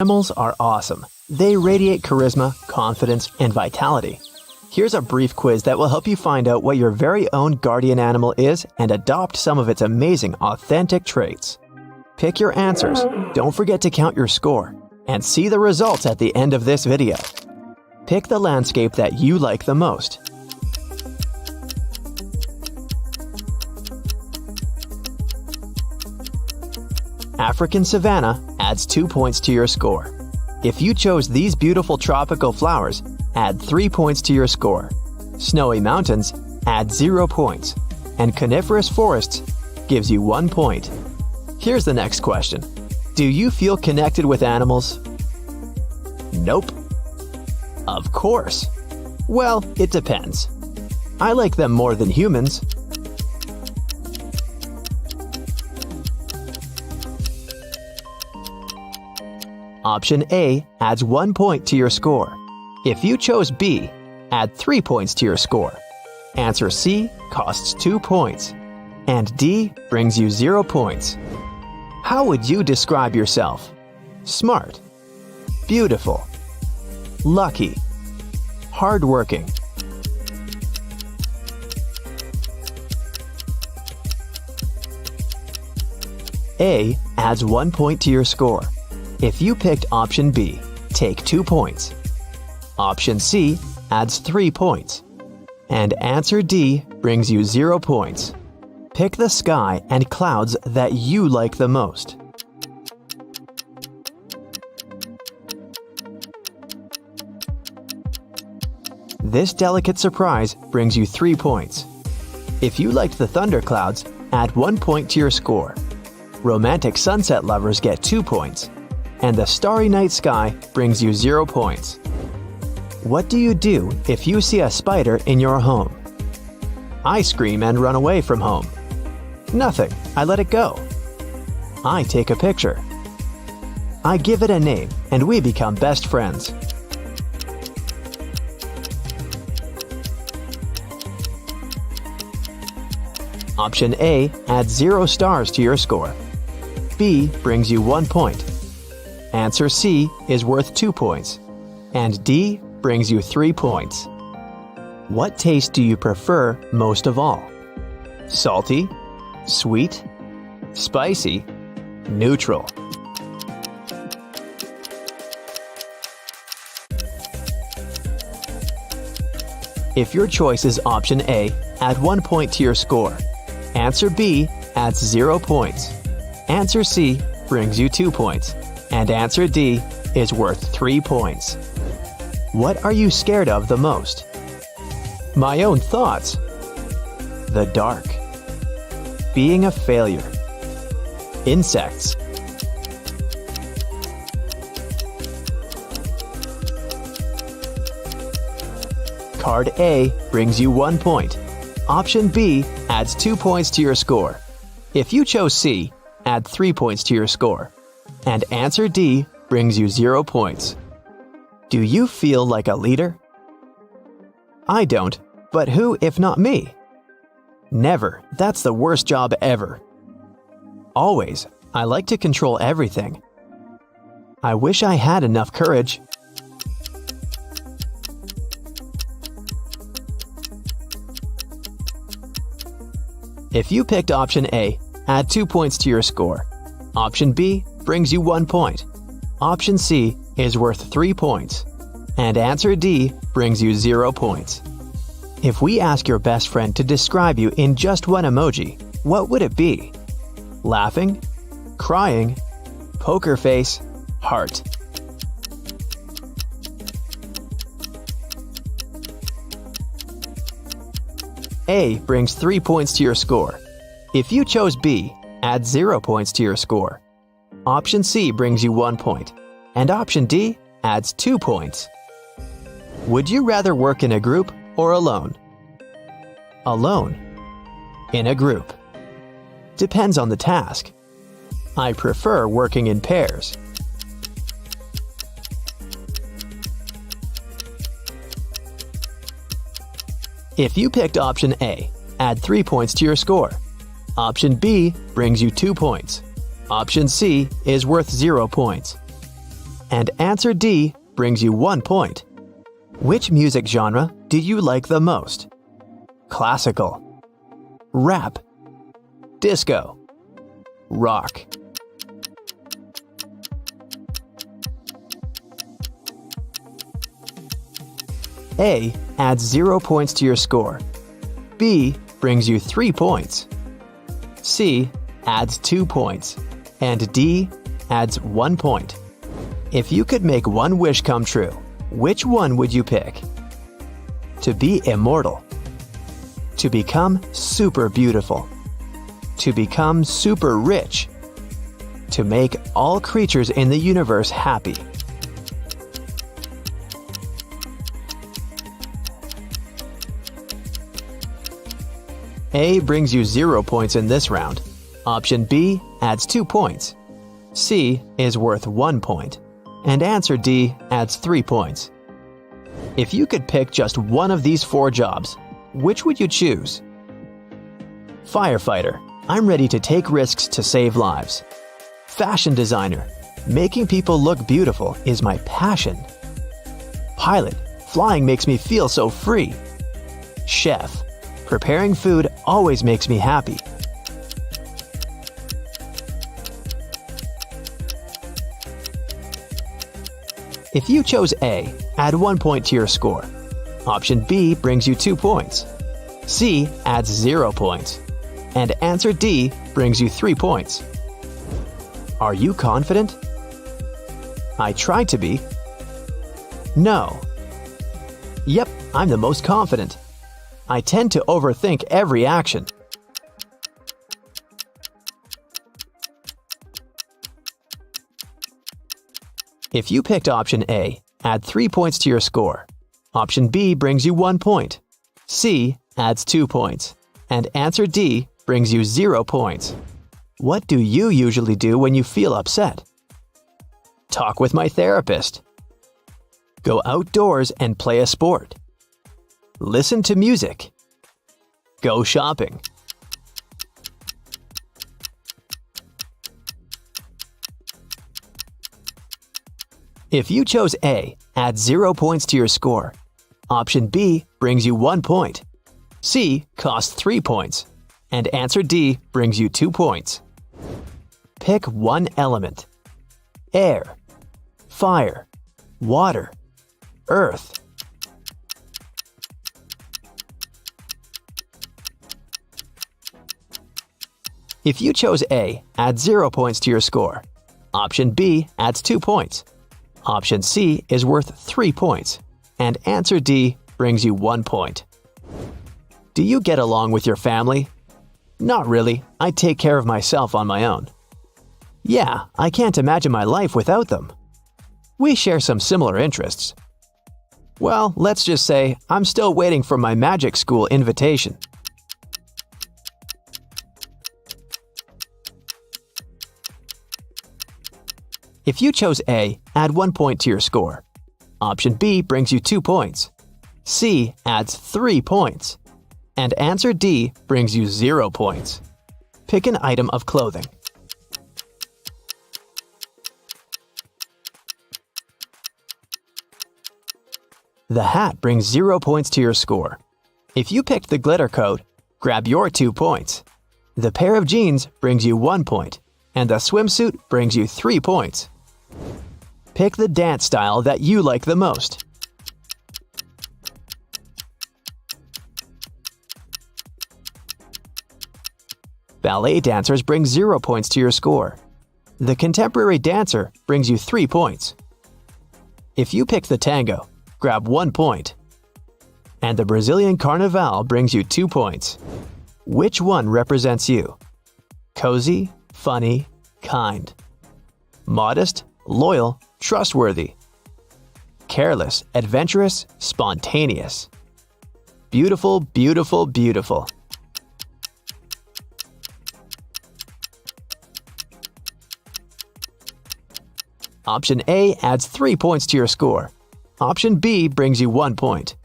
Animals are awesome. They radiate charisma, confidence, and vitality. Here's a brief quiz that will help you find out what your very own guardian animal is and adopt some of its amazing, authentic traits. Pick your answers, don't forget to count your score, and see the results at the end of this video. Pick the landscape that you like the most. African savanna adds 2 points to your score. If you chose these beautiful tropical flowers, add 3 points to your score. Snowy mountains add 0 points. And coniferous forests gives you 1 point. Here's the next question. Do you feel connected with animals? Nope. Of course. Well, it depends. I like them more than humans. Option A adds 1 point to your score. If you chose B, add 3 points to your score. Answer C costs 2 points. And D brings you 0 points. How would you describe yourself? Smart, beautiful, lucky, hardworking. A adds 1 point to your score. If you picked option B, take 2 points. Option C adds 3 points. And answer D brings you 0 points. Pick the sky and clouds that you like the most. This delicate surprise brings you 3 points. If you liked the thunderclouds, add 1 point to your score. Romantic sunset lovers get 2 points. And the starry night sky brings you 0 points. What do you do if you see a spider in your home? I scream and run away from home. Nothing, I let it go. I take a picture. I give it a name and we become best friends. Option A adds 0 stars to your score. B brings you 1 point. Answer C is worth 2 points. And D brings you 3 points. What taste do you prefer most of all? Salty, sweet, spicy, neutral. If your choice is option A, add 1 point to your score. Answer B adds 0 points. Answer C brings you 2 points. And answer D is worth 3 points. What are you scared of the most? My own thoughts. The dark. Being a failure. Insects. Card A brings you 1 point. Option B adds 2 points to your score. If you chose C, add 3 points to your score. And answer D brings you 0 points. Do you feel like a leader? I don't, but who if not me? Never, that's the worst job ever. Always, I like to control everything. I wish I had enough courage. If you picked option A, add 2 points to your score. Option B brings you 1 point. Option C is worth 3 points. And answer D brings you 0 points. If we ask your best friend to describe you in just one emoji, what would it be? Laughing, crying, poker face, heart. A brings 3 points to your score. If you chose B, add 0 points to your score. Option C brings you 1 point, and option D adds 2 points. Would you rather work in a group or alone? Alone. In a group. Depends on the task. I prefer working in pairs. If you picked option A, add 3 points to your score. Option B brings you 2 points. Option C is worth 0 points. and answer D brings you 1 point. Which music genre do you like the most? Classical, rap, disco, rock. A adds 0 points to your score. B brings you 3 points. C adds 2 points. And D adds 1 point. If you could make one wish come true, which one would you pick? To be immortal. To become super beautiful. To become super rich. To make all creatures in the universe happy. A brings you 0 points in this round. Option B adds 2 points. C is worth 1 point. And answer D adds 3 points. If you could pick just one of these 4 jobs, which would you choose? Firefighter. I'm ready to take risks to save lives. Fashion designer. Making people look beautiful is my passion. Pilot. Flying makes me feel so free. Chef. Preparing food always makes me happy. If you chose A, add 1 point to your score. Option B brings you 2 points. C adds 0 points. And answer D brings you 3 points. Are you confident? I tried to be. No. Yep, I'm the most confident. I tend to overthink every action. If you picked option A, add 3 points to your score. Option B brings you 1 point. C adds 2 points. And answer D brings you 0 points. What do you usually do when you feel upset? Talk with my therapist. Go outdoors and play a sport. Listen to music. Go shopping. If you chose A, add 0 points to your score. Option B brings you 1 point. C costs 3 points. And answer D brings you 2 points. Pick one element. Air, fire, water, earth. If you chose A, add 0 points to your score. Option B adds 2 points. Option C is worth 3 points. And answer D brings you 1 point. Do you get along with your family? Not really. I take care of myself on my own. Yeah, I can't imagine my life without them. We share some similar interests. Well, let's just say I'm still waiting for my magic school invitation. If you chose A, add 1 point to your score. Option B brings you 2 points. C adds 3 points. And answer D brings you 0 points. Pick an item of clothing. The hat brings 0 points to your score. If you picked the glitter coat, grab your 2 points. The pair of jeans brings you 1 point. And the swimsuit brings you 3 points. Pick the dance style that you like the most. Ballet dancers bring 0 points to your score. The contemporary dancer brings you 3 points. If you pick the tango, grab 1 point. And the Brazilian carnaval brings you 2 points. Which one represents you? Cozy, funny, kind. Modest, loyal, trustworthy. Careless, adventurous, spontaneous. Beautiful, beautiful, beautiful. Option A adds 3 points to your score. Option B brings you 1 point.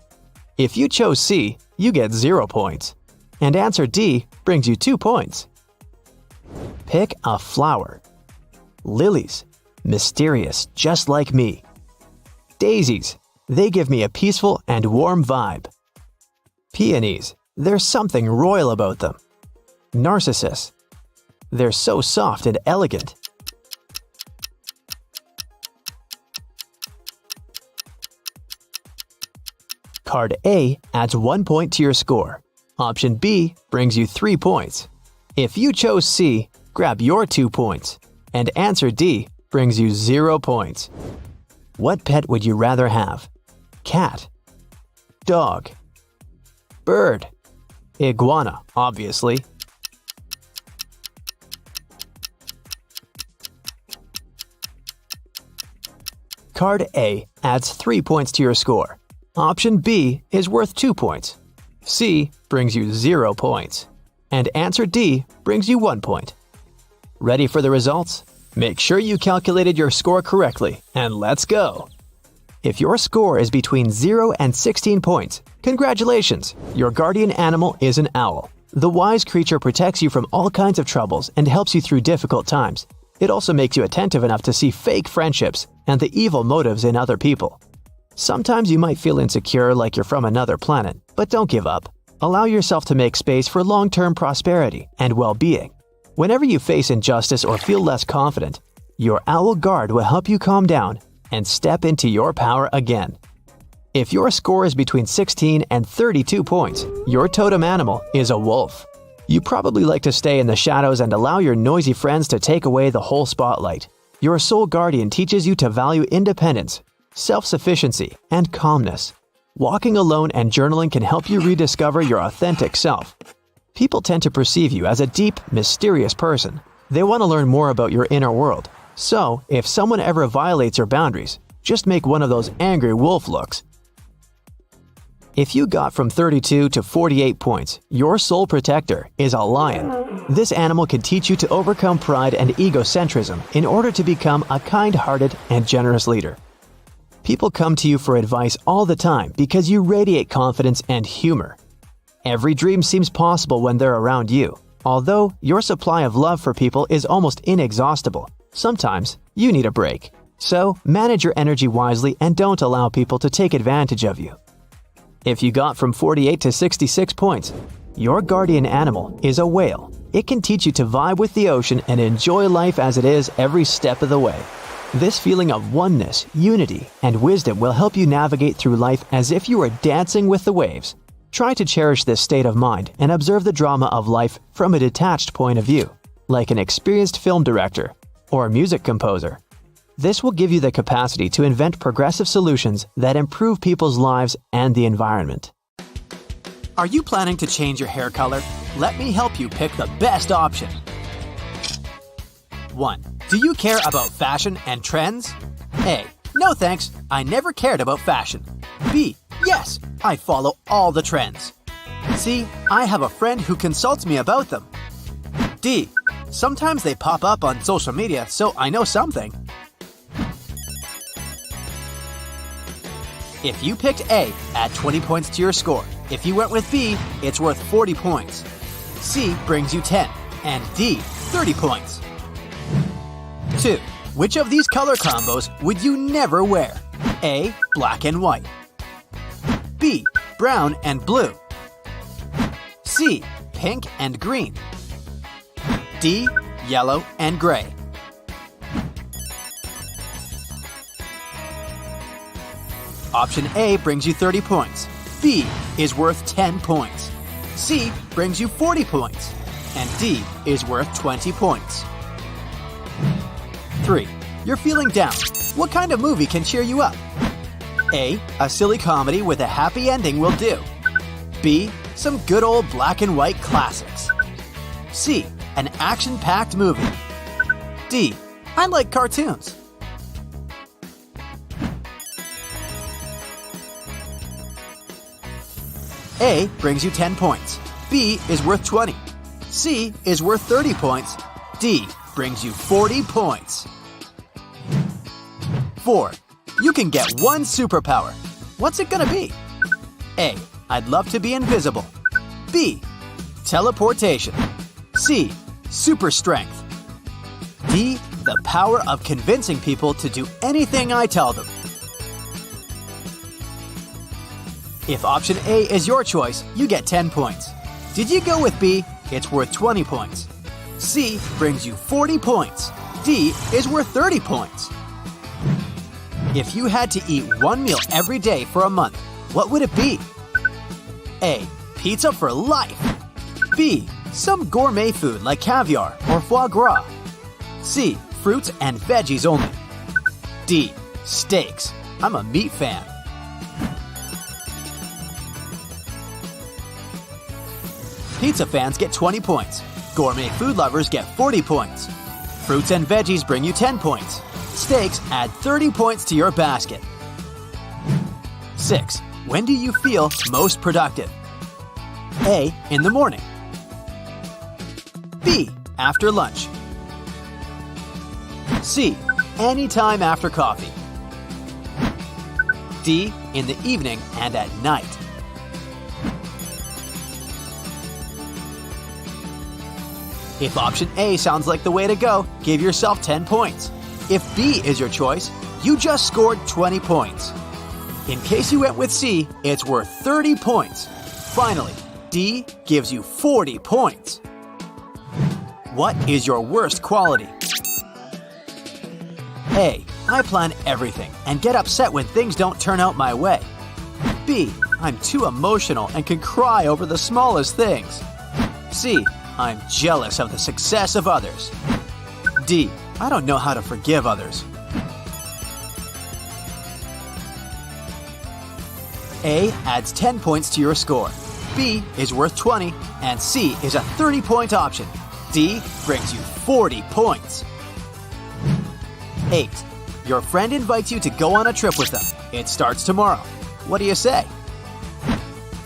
If you chose C, you get 0 points. And answer D brings you 2 points. Pick a flower. Lilies, mysterious just like me. Daisies, they give me a peaceful and warm vibe. Peonies, there's something royal about them. Narcissus, they're so soft and elegant. Card A adds 1 point to your score. Option B brings you 3 points. If you chose C, grab your 2 points. And answer D brings you 0 points. What pet would you rather have? Cat, dog, bird, iguana, obviously. Card A adds 3 points to your score. Option B is worth 2 points. C brings you 0 points. And answer D brings you 1 point. Ready for the results? Make sure you calculated your score correctly, and let's go! If your score is between 0 and 16 points, congratulations! Your guardian animal is an owl. The wise creature protects you from all kinds of troubles and helps you through difficult times. It also makes you attentive enough to see fake friendships and the evil motives in other people. Sometimes you might feel insecure like you're from another planet, but don't give up. Allow yourself to make space for long-term prosperity and well-being. Whenever you face injustice or feel less confident, your owl guard will help you calm down and step into your power again. If your score is between 16 and 32 points, your totem animal is a wolf. You probably like to stay in the shadows and allow your noisy friends to take away the whole spotlight. Your soul guardian teaches you to value independence, self-sufficiency, and calmness. Walking alone and journaling can help you rediscover your authentic self. People tend to perceive you as a deep, mysterious person. They want to learn more about your inner world. So, if someone ever violates your boundaries, just make one of those angry wolf looks. If you got from 32 to 48 points, your soul protector is a lion. This animal can teach you to overcome pride and egocentrism in order to become a kind-hearted and generous leader. People come to you for advice all the time because you radiate confidence and humor. Every dream seems possible when they're around you. Although your supply of love for people is almost inexhaustible, sometimes you need a break. So, manage your energy wisely and don't allow people to take advantage of you. If you got from 48 to 66 points, your guardian animal is a whale. It can teach you to vibe with the ocean and enjoy life as it is every step of the way. This feeling of oneness, unity, and wisdom will help you navigate through life as if you were dancing with the waves. Try to cherish this state of mind and observe the drama of life from a detached point of view, like an experienced film director or a music composer. This will give you the capacity to invent progressive solutions that improve people's lives and the environment. Are you planning to change your hair color? Let me help you pick the best option. 1. Do you care about fashion and trends? A. No thanks, I never cared about fashion. B. Yes, I follow all the trends. C. I have a friend who consults me about them. D. Sometimes they pop up on social media, so I know something. If you picked A, add 20 points to your score. If you went with B, it's worth 40 points. C brings you 10, and D, 30 points. 2. Which of these color combos would you never wear? A. Black and white. B. Brown and blue. C. Pink and green. D. Yellow and gray. Option A brings you 30 points. B is worth 10 points. C brings you 40 points. And D is worth 20 points. 3. You're feeling down. What kind of movie can cheer you up? A. A silly comedy with a happy ending will do. B. Some good old black and white classics. C. An action-packed movie. D. I like cartoons. A brings you 10 points. B is worth 20. C is worth 30 points. D brings you 40 points. 4. You can get one superpower. What's it gonna be? A. I'd love to be invisible. B. Teleportation. C. Super strength. D. the power of convincing people to do anything I tell them. If option A is your choice, you get 10 points. Did you go with B? It's worth 20 points. C brings you 40 points. D is worth 30 points. If you had to eat one meal every day for a month, what would it be? A. Pizza for life. B. Some gourmet food like caviar or foie gras. C. Fruits and veggies only. D. Steaks. I'm a meat fan. Pizza fans get 20 points. Gourmet food lovers get 40 points. Fruits and veggies bring you 10 points. Steaks add 30 points to your basket. 6. When do you feel most productive? A. In the morning. B. After lunch. C. Anytime after coffee. D. In the evening and at night. If option A sounds like the way to go, give yourself 10 points. If B is your choice, you just scored 20 points. In case you went with C, it's worth 30 points. Finally, D gives you 40 points. What is your worst quality? A. I plan everything and get upset when things don't turn out my way. B. I'm too emotional and can cry over the smallest things. C. I'm jealous of the success of others. D. I don't know how to forgive others. A adds 10 points to your score. B is worth 20, and C is a 30-point option. D brings you 40 points. 8. Your friend invites you to go on a trip with them. It starts tomorrow. What do you say?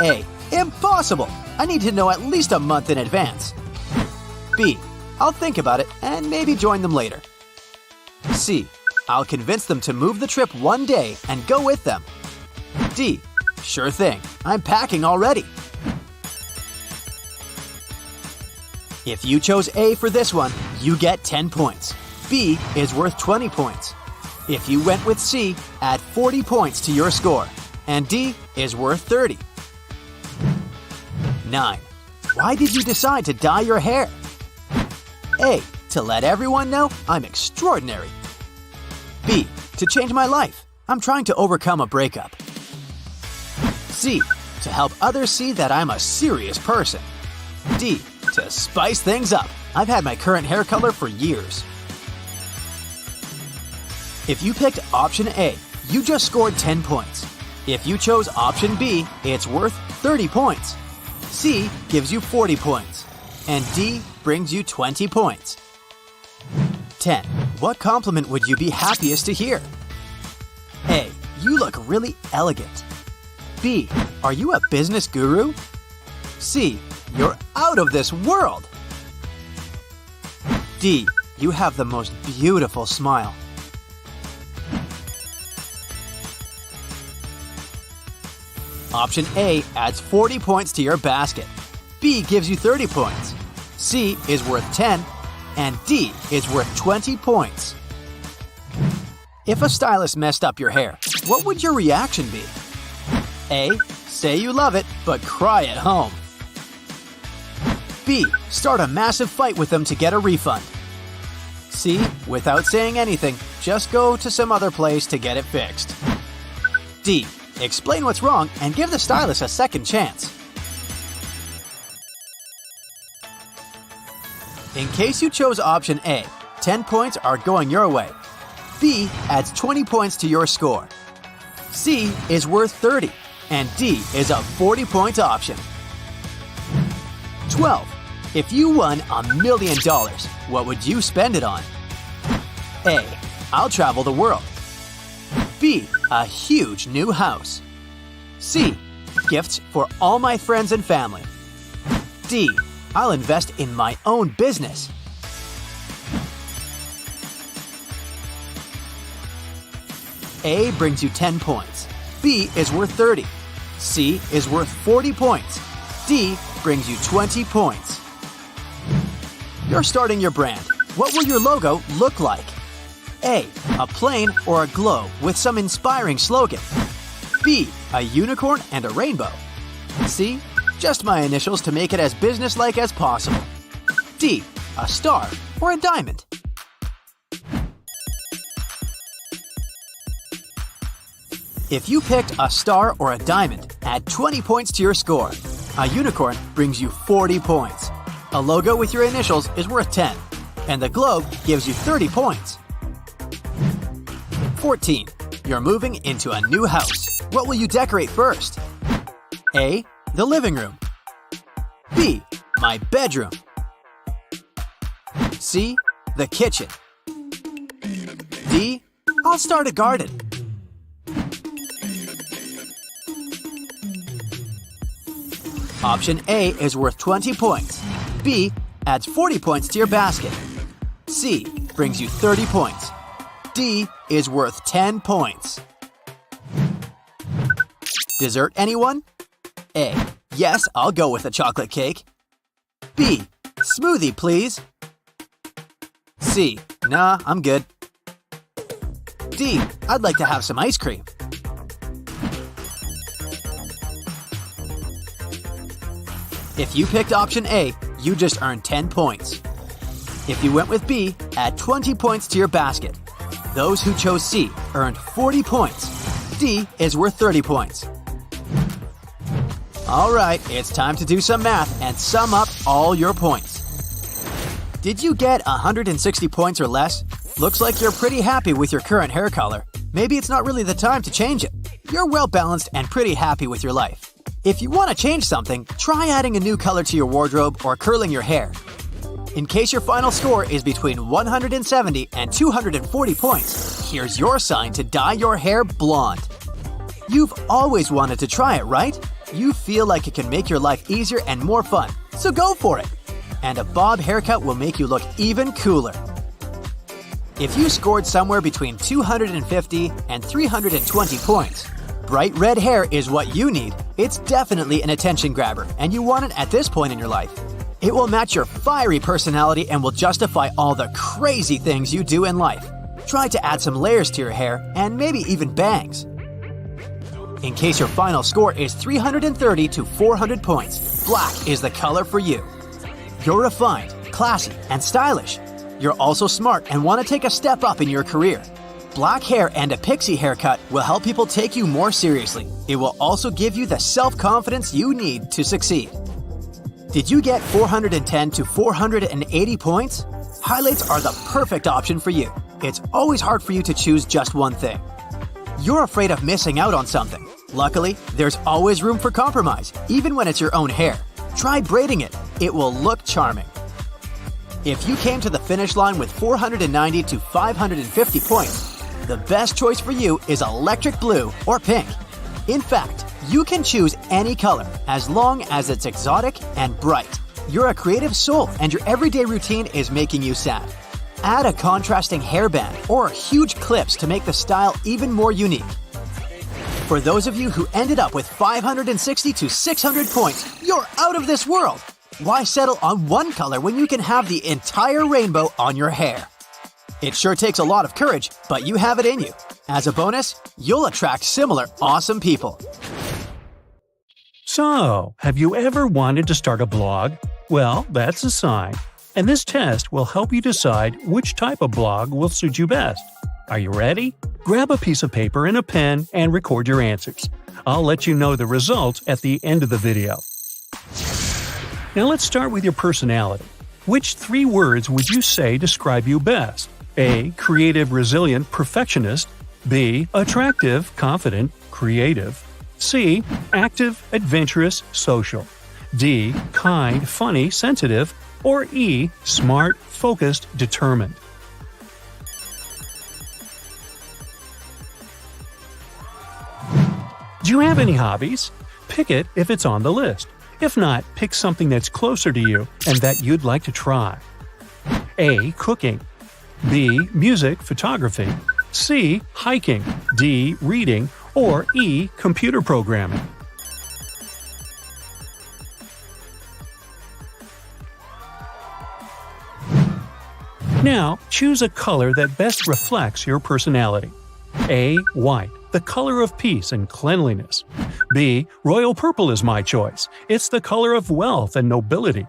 A. Impossible! I need to know at least a month in advance. B. I'll think about it and maybe join them later. C. I'll convince them to move the trip one day and go with them. D. Sure thing. I'm packing already. If you chose A for this one, you get 10 points. B is worth 20 points. If you went with C, add 40 points to your score. And D is worth 30. 9. Why did you decide to dye your hair? A. To let everyone know I'm extraordinary. B. To change my life. I'm trying to overcome a breakup. C. To help others see that I'm a serious person. D. To spice things up. I've had my current hair color for years. If you picked option A, you just scored 10 points. If you chose option B, it's worth 30 points. C gives you 40 points. And D brings you 20 points. 10. What compliment would you be happiest to hear? A. You look really elegant. B. Are you a business guru? C. You're out of this world. D. You have the most beautiful smile. Option A adds 40 points to your basket. B gives you 30 points. C is worth 10, and D is worth 20 points. If a stylist messed up your hair, what would your reaction be? A. Say you love it, but cry at home. B. Start a massive fight with them to get a refund. C. Without saying anything, just go to some other place to get it fixed. D. Explain what's wrong and give the stylist a second chance. In case you chose option A, 10 points are going your way. B adds 20 points to your score. C is worth 30, and D is a 40-point option. 12. If you won $1 million, what would you spend it on? A. I'll travel the world. B. A huge new house. C. Gifts for all my friends and family. D. I'll invest in my own business. A brings you 10 points. B is worth 30. C is worth 40 points. D brings you 20 points. You're starting your brand. What will your logo look like? A. A plane or a globe with some inspiring slogan. B. A unicorn and a rainbow. C. Just my initials to make it as businesslike as possible. D. A star or a diamond. If you picked a star or a diamond, add 20 points to your score. A unicorn brings you 40 points. A logo with your initials is worth 10. And the globe gives you 30 points. 14. You're moving into a new house. What will you decorate first? A. The living room. B. My bedroom. C. The kitchen. D. I'll start a garden. Option A is worth 20 points. B adds 40 points to your basket. C brings you 30 points. D is worth 10 points. Dessert, anyone? A. Yes, I'll go with a chocolate cake. B. Smoothie, please. C. Nah, I'm good. D. I'd like to have some ice cream. If you picked option A, you just earned 10 points. If you went with B, add 20 points to your basket. Those who chose C earned 40 points. D is worth 30 points. Alright, it's time to do some math and sum up all your points. Did you get 160 points or less? Looks like you're pretty happy with your current hair color. Maybe it's not really the time to change it. You're well balanced and pretty happy with your life. If you want to change something, try adding a new color to your wardrobe or curling your hair. In case your final score is between 170 and 240 points, here's your sign to dye your hair blonde. You've always wanted to try it, right? You feel like it can make your life easier and more fun, so go for it! And a bob haircut will make you look even cooler. If you scored somewhere between 250 and 320 points, bright red hair is what you need. It's definitely an attention grabber, and you want it at this point in your life. It will match your fiery personality and will justify all the crazy things you do in life. Try to add some layers to your hair, and maybe even bangs. In case your final score is 330 to 400 points, black is the color for you. You're refined, classy, and stylish. You're also smart and want to take a step up in your career. Black hair and a pixie haircut will help people take you more seriously. It will also give you the self-confidence you need to succeed. Did you get 410 to 480 points? Highlights are the perfect option for you. It's always hard for you to choose just one thing. You're afraid of missing out on something. Luckily, there's always room for compromise, even when it's your own hair. Try braiding it. It will look charming. If you came to the finish line with 490 to 550 points, the best choice for you is electric blue or pink. In fact, you can choose any color as long as it's exotic and bright. You're a creative soul and your everyday routine is making you sad. Add a contrasting hairband or huge clips to make the style even more unique. For those of you who ended up with 560 to 600 points, you're out of this world! Why settle on one color when you can have the entire rainbow on your hair? It sure takes a lot of courage, but you have it in you. As a bonus, you'll attract similar awesome people. So, have you ever wanted to start a blog? Well, that's a sign. And this test will help you decide which type of blog will suit you best. Are you ready? Grab a piece of paper and a pen and record your answers. I'll let you know the results at the end of the video. Now let's start with your personality. Which 3 words would you say describe you best? A. Creative, resilient, perfectionist. B. Attractive, confident, creative. C. Active, adventurous, social. D. Kind, funny, sensitive. Or E. Smart, focused, determined. Do you have any hobbies? Pick it if it's on the list. If not, pick something that's closer to you and that you'd like to try. A. Cooking. B. Music, photography. C. Hiking. D. Reading. Or E. Computer programming. Now, choose a color that best reflects your personality. A. White, the color of peace and cleanliness. B. Royal purple is my choice. It's the color of wealth and nobility.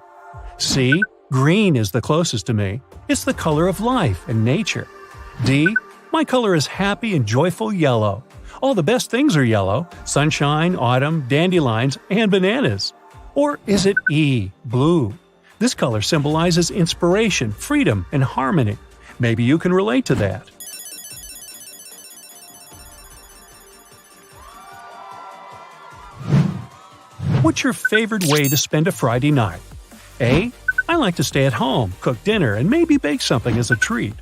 C. Green is the closest to me. It's the color of life and nature. D. My color is happy and joyful yellow. All the best things are yellow: sunshine, autumn, dandelions, and bananas. Or is it E. Blue? This color symbolizes inspiration, freedom, and harmony. Maybe you can relate to that. What's your favorite way to spend a Friday night? A. I like to stay at home, cook dinner, and maybe bake something as a treat.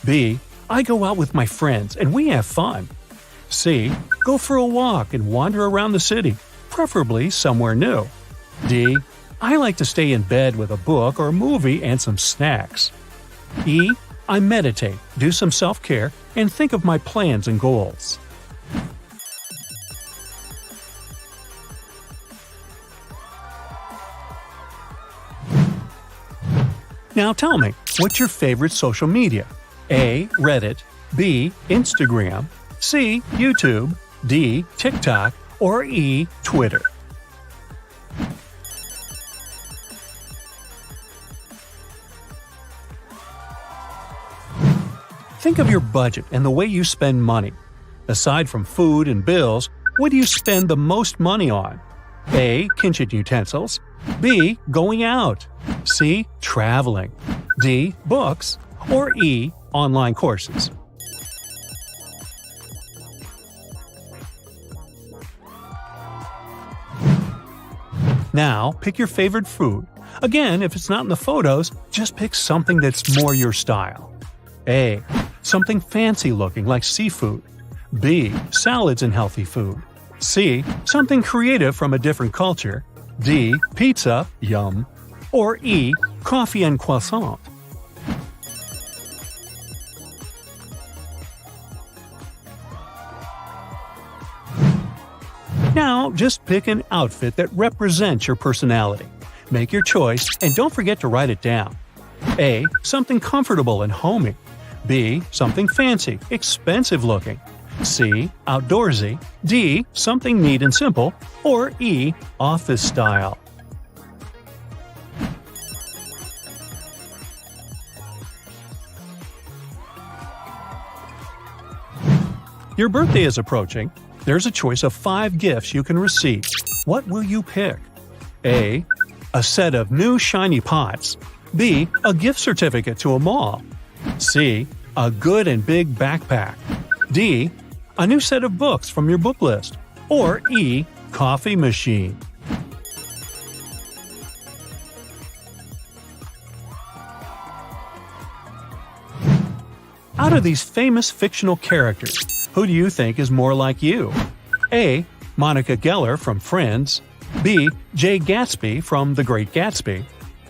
B. I go out with my friends and we have fun. C. Go for a walk and wander around the city, preferably somewhere new. D. I like to stay in bed with a book or movie and some snacks. E. I meditate, do some self-care, and think of my plans and goals. Now tell me, what's your favorite social media? A. Reddit. B. Instagram. C. YouTube. D. TikTok. Or E. Twitter. Think of your budget and the way you spend money. Aside from food and bills, what do you spend the most money on? A. Kitchen utensils. B. Going out. C. Traveling. D. Books. Or E. Online courses. Now, pick your favorite food. Again, if it's not in the photos, just pick something that's more your style. A. Something fancy looking like seafood. B. Salads and healthy food. C. Something creative from a different culture. D. Pizza, yum. Or E. Coffee and croissant. Now, just pick an outfit that represents your personality. Make your choice and don't forget to write it down. A. Something comfortable and homey. B. Something fancy, expensive looking. C. Outdoorsy. D. Something neat and simple. Or E. Office style. Your birthday is approaching. There's a choice of 5 gifts you can receive. What will you pick? A. A set of new shiny pots. B. A gift certificate to a mall. C. A good and big backpack. D. A new set of books from your book list. Or E. Coffee machine. Out of these famous fictional characters, who do you think is more like you? A. Monica Geller from Friends. B. Jay Gatsby from The Great Gatsby.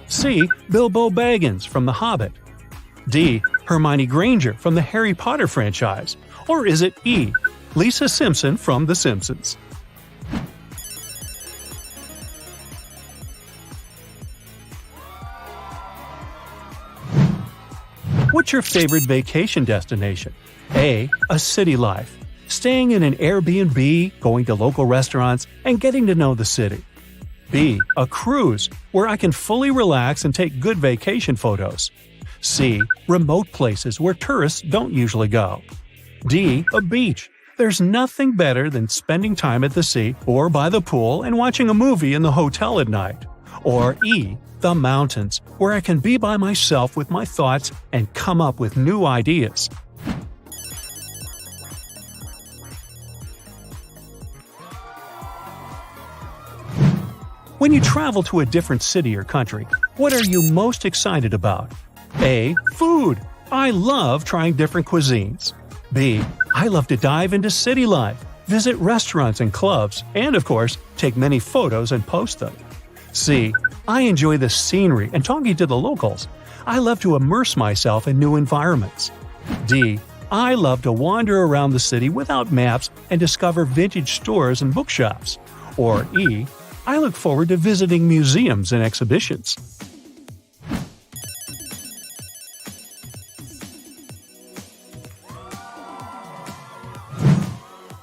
C. Bilbo Baggins from The Hobbit. D. Hermione Granger from the Harry Potter franchise. Or is it E. Lisa Simpson from The Simpsons? What's your favorite vacation destination? A. A city life. Staying in an Airbnb, going to local restaurants, and getting to know the city. B. A cruise, where I can fully relax and take good vacation photos. C. Remote places where tourists don't usually go. D. A beach. There's nothing better than spending time at the sea or by the pool and watching a movie in the hotel at night. Or E. The mountains, where I can be by myself with my thoughts and come up with new ideas. When you travel to a different city or country, what are you most excited about? A. Food. I love trying different cuisines. B. I love to dive into city life, visit restaurants and clubs, and of course, take many photos and post them. C. I enjoy the scenery and talking to the locals. I love to immerse myself in new environments. D. I love to wander around the city without maps and discover vintage stores and bookshops. Or E. I look forward to visiting museums and exhibitions.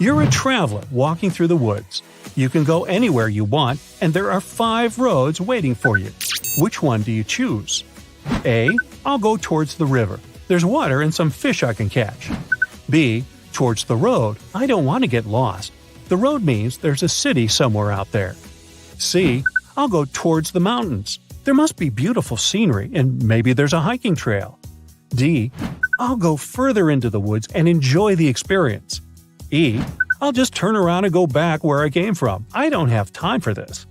You're a traveler walking through the woods. You can go anywhere you want, and there are 5 roads waiting for you. Which one do you choose? A. I'll go towards the river. There's water and some fish I can catch. B. Towards the road. I don't want to get lost. The road means there's a city somewhere out there. C. I'll go towards the mountains. There must be beautiful scenery, and maybe there's a hiking trail. D. I'll go further into the woods and enjoy the experience. E. I'll just turn around and go back where I came from. I don't have time for this.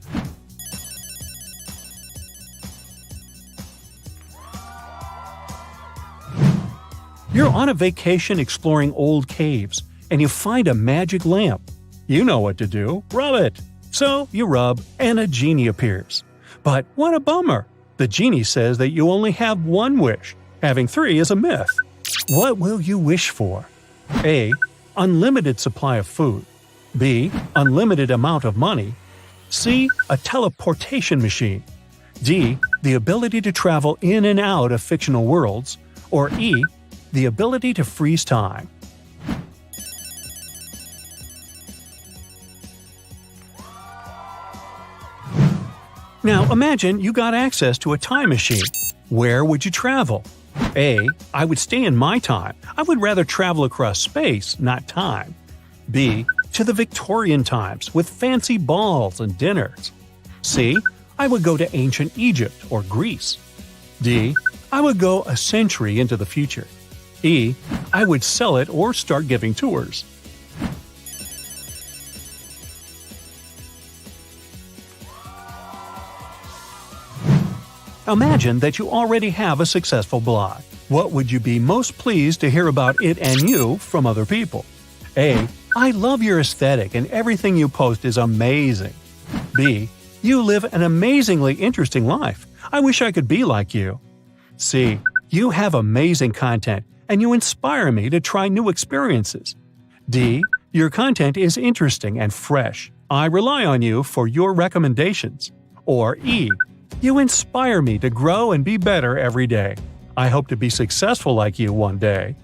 You're on a vacation exploring old caves, and you find a magic lamp. You know what to do. Rub it. So you rub, and a genie appears. But what a bummer! The genie says that you only have 1 wish. Having 3 is a myth. What will you wish for? A. Unlimited supply of food. B. Unlimited amount of money. C. A teleportation machine. D. The ability to travel in and out of fictional worlds. Or E. The ability to freeze time. Now imagine you got access to a time machine. Where would you travel? A. I would stay in my time. I would rather travel across space, not time. B. To the Victorian times with fancy balls and dinners. C. I would go to ancient Egypt or Greece. D. I would go a century into the future. E. I would sell it or start giving tours. Imagine that you already have a successful blog. What would you be most pleased to hear about it and you from other people? A. I love your aesthetic and everything you post is amazing. B. You live an amazingly interesting life. I wish I could be like you. C. You have amazing content and you inspire me to try new experiences. D. Your content is interesting and fresh. I rely on you for your recommendations. Or E. You inspire me to grow and be better every day. I hope to be successful like you one day.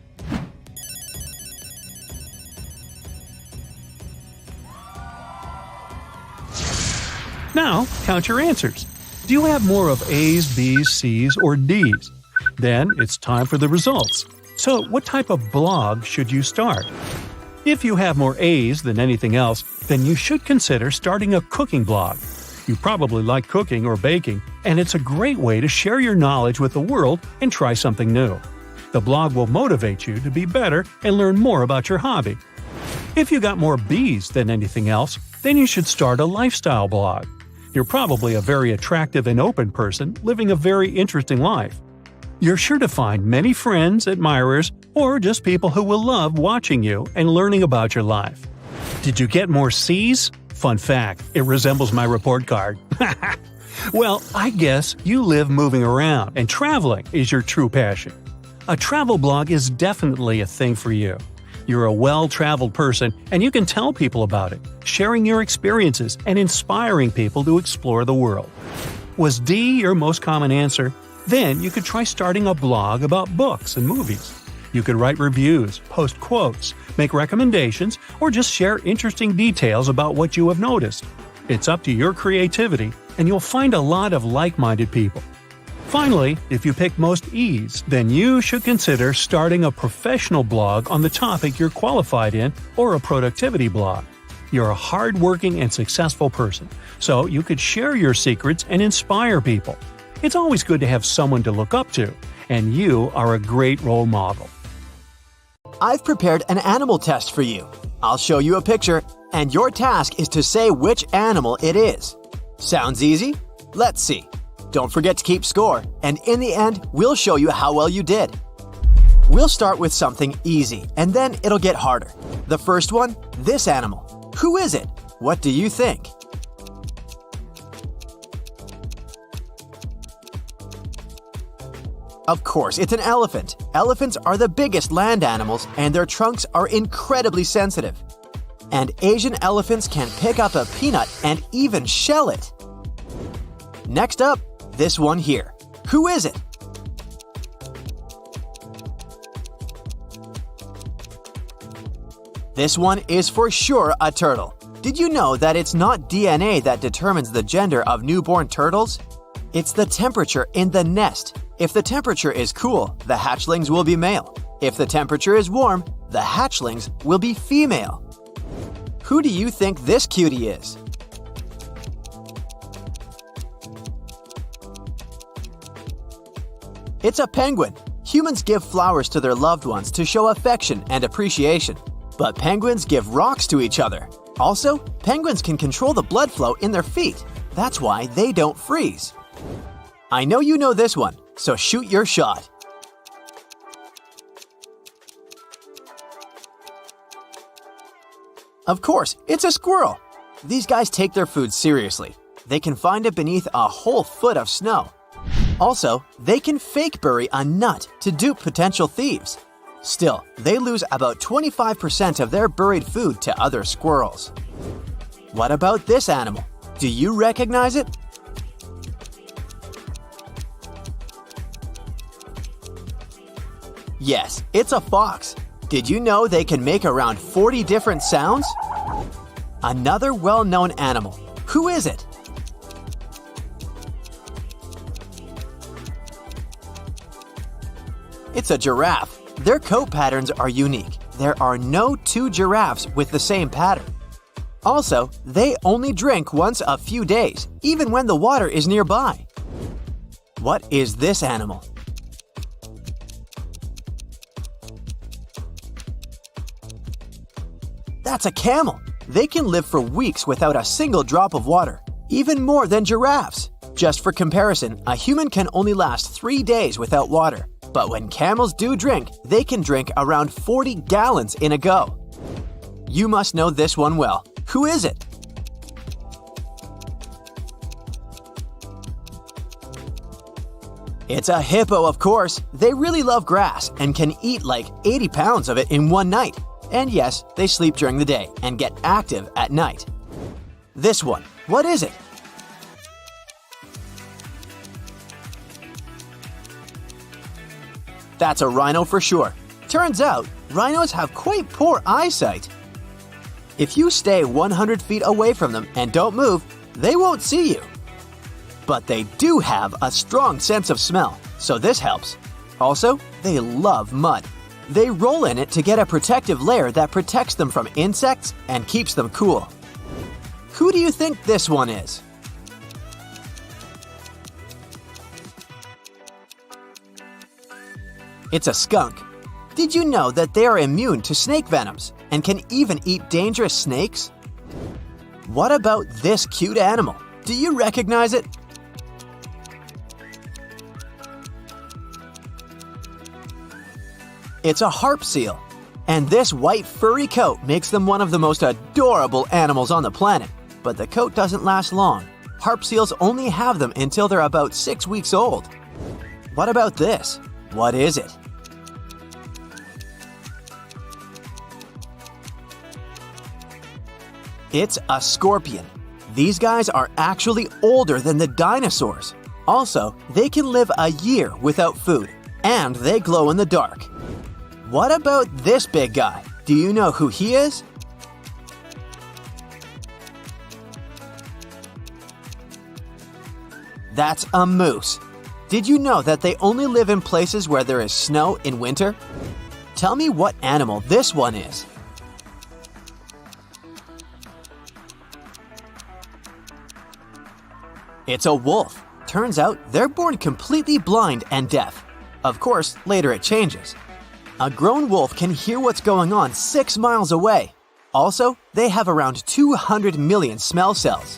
Now, count your answers. Do you have more of A's, B's, C's, or D's? Then it's time for the results. So, what type of blog should you start? If you have more A's than anything else, then you should consider starting a cooking blog. You probably like cooking or baking, and it's a great way to share your knowledge with the world and try something new. The blog will motivate you to be better and learn more about your hobby. If you got more B's than anything else, then you should start a lifestyle blog. You're probably a very attractive and open person living a very interesting life. You're sure to find many friends, admirers, or just people who will love watching you and learning about your life. Did you get more C's? Fun fact, it resembles my report card. Well, I guess you live moving around and traveling is your true passion. A travel blog is definitely a thing for you. You're a well-traveled person and you can tell people about it, sharing your experiences and inspiring people to explore the world. Was D your most common answer? Then you could try starting a blog about books and movies. You could write reviews, post quotes, make recommendations, or just share interesting details about what you have noticed. It's up to your creativity, and you'll find a lot of like-minded people. Finally, if you pick most E's, then you should consider starting a professional blog on the topic you're qualified in or a productivity blog. You're a hard-working and successful person, so you could share your secrets and inspire people. It's always good to have someone to look up to, and you are a great role model. I've prepared an animal test for you. I'll show you a picture, and your task is to say which animal it is. Sounds easy? Let's see. Don't forget to keep score, and in the end, we'll show you how well you did. We'll start with something easy, and then it'll get harder. The first one, this animal. Who is it? What do you think? Of course, it's an elephant. Elephants are the biggest land animals, and their trunks are incredibly sensitive. And Asian elephants can pick up a peanut and even shell it. Next up, this one here. Who is it? This one is for sure a turtle. Did you know that it's not DNA that determines the gender of newborn turtles? It's the temperature in the nest. If the temperature is cool, the hatchlings will be male. If the temperature is warm, the hatchlings will be female. Who do you think this cutie is? It's a penguin. Humans give flowers to their loved ones to show affection and appreciation. But penguins give rocks to each other. Also, penguins can control the blood flow in their feet. That's why they don't freeze. I know you know this one, so shoot your shot. Of course, it's a squirrel. These guys take their food seriously. They can find it beneath a whole foot of snow. Also, they can fake bury a nut to dupe potential thieves. Still, they lose about 25% of their buried food to other squirrels. What about this animal? Do you recognize it? Yes, it's a fox. Did you know they can make around 40 different sounds? Another well-known animal. Who is it? It's a giraffe. Their coat patterns are unique. There are no two giraffes with the same pattern. Also, they only drink once a few days, even when the water is nearby. What is this animal? That's a camel. They can live for weeks without a single drop of water, even more than giraffes. Just for comparison, a human can only last 3 days without water. But when camels do drink, they can drink around 40 gallons in a go. You must know this one well. Who is it? It's a hippo, of course. They really love grass and can eat like 80 pounds of it in one night. And yes, they sleep during the day and get active at night. This one, what is it? That's a rhino for sure. Turns out, rhinos have quite poor eyesight. If you stay 100 feet away from them and don't move, they won't see you. But they do have a strong sense of smell, so this helps. Also, they love mud. They roll in it to get a protective layer that protects them from insects and keeps them cool. Who do you think this one is? It's a skunk. Did you know that they are immune to snake venoms and can even eat dangerous snakes? What about this cute animal? Do you recognize it? It's a harp seal. And this white furry coat makes them one of the most adorable animals on the planet. But the coat doesn't last long. Harp seals only have them until they're about 6 weeks old. What about this? What is it? It's a scorpion. These guys are actually older than the dinosaurs. Also, they can live a year without food, and they glow in the dark. What about this big guy? Do you know who he is? That's a moose. Did you know that they only live in places where there is snow in winter? Tell me what animal this one is. It's a wolf. Turns out they're born completely blind and deaf. Of course, later it changes. A grown wolf can hear what's going on 6 miles away. Also, they have around 200 million smell cells.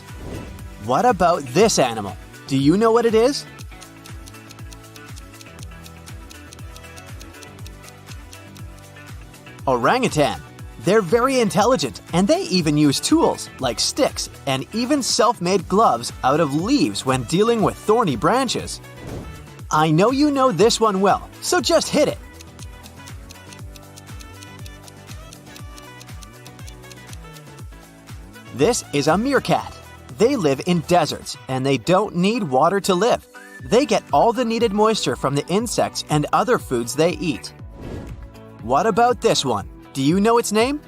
What about this animal? Do you know what it is? Orangutan. They're very intelligent, and they even use tools like sticks and even self-made gloves out of leaves when dealing with thorny branches. I know you know this one well, so just hit it. This is a meerkat. They live in deserts, and they don't need water to live. They get all the needed moisture from the insects and other foods they eat. What about this one? Do you know its name?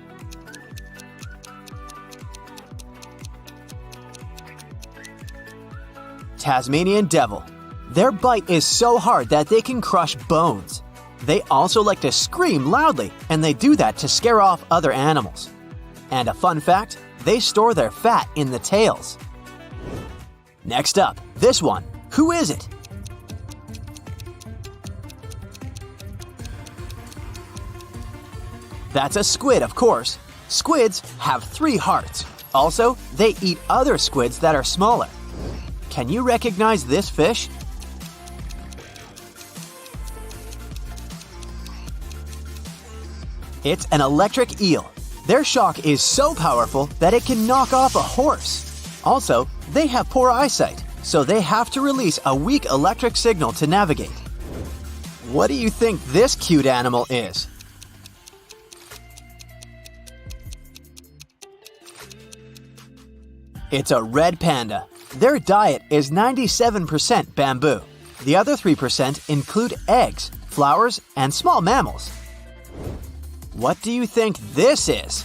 Tasmanian devil. Their bite is so hard that they can crush bones. They also like to scream loudly, and they do that to scare off other animals. And a fun fact, they store their fat in the tails. Next up, this one. Who is it? That's a squid, of course. Squids have 3 hearts. Also, they eat other squids that are smaller. Can you recognize this fish? It's an electric eel. Their shock is so powerful that it can knock off a horse. Also, they have poor eyesight, so they have to release a weak electric signal to navigate. What do you think this cute animal is? It's a red panda. Their diet is 97% bamboo. The other 3% include eggs, flowers, and small mammals. What do you think this is?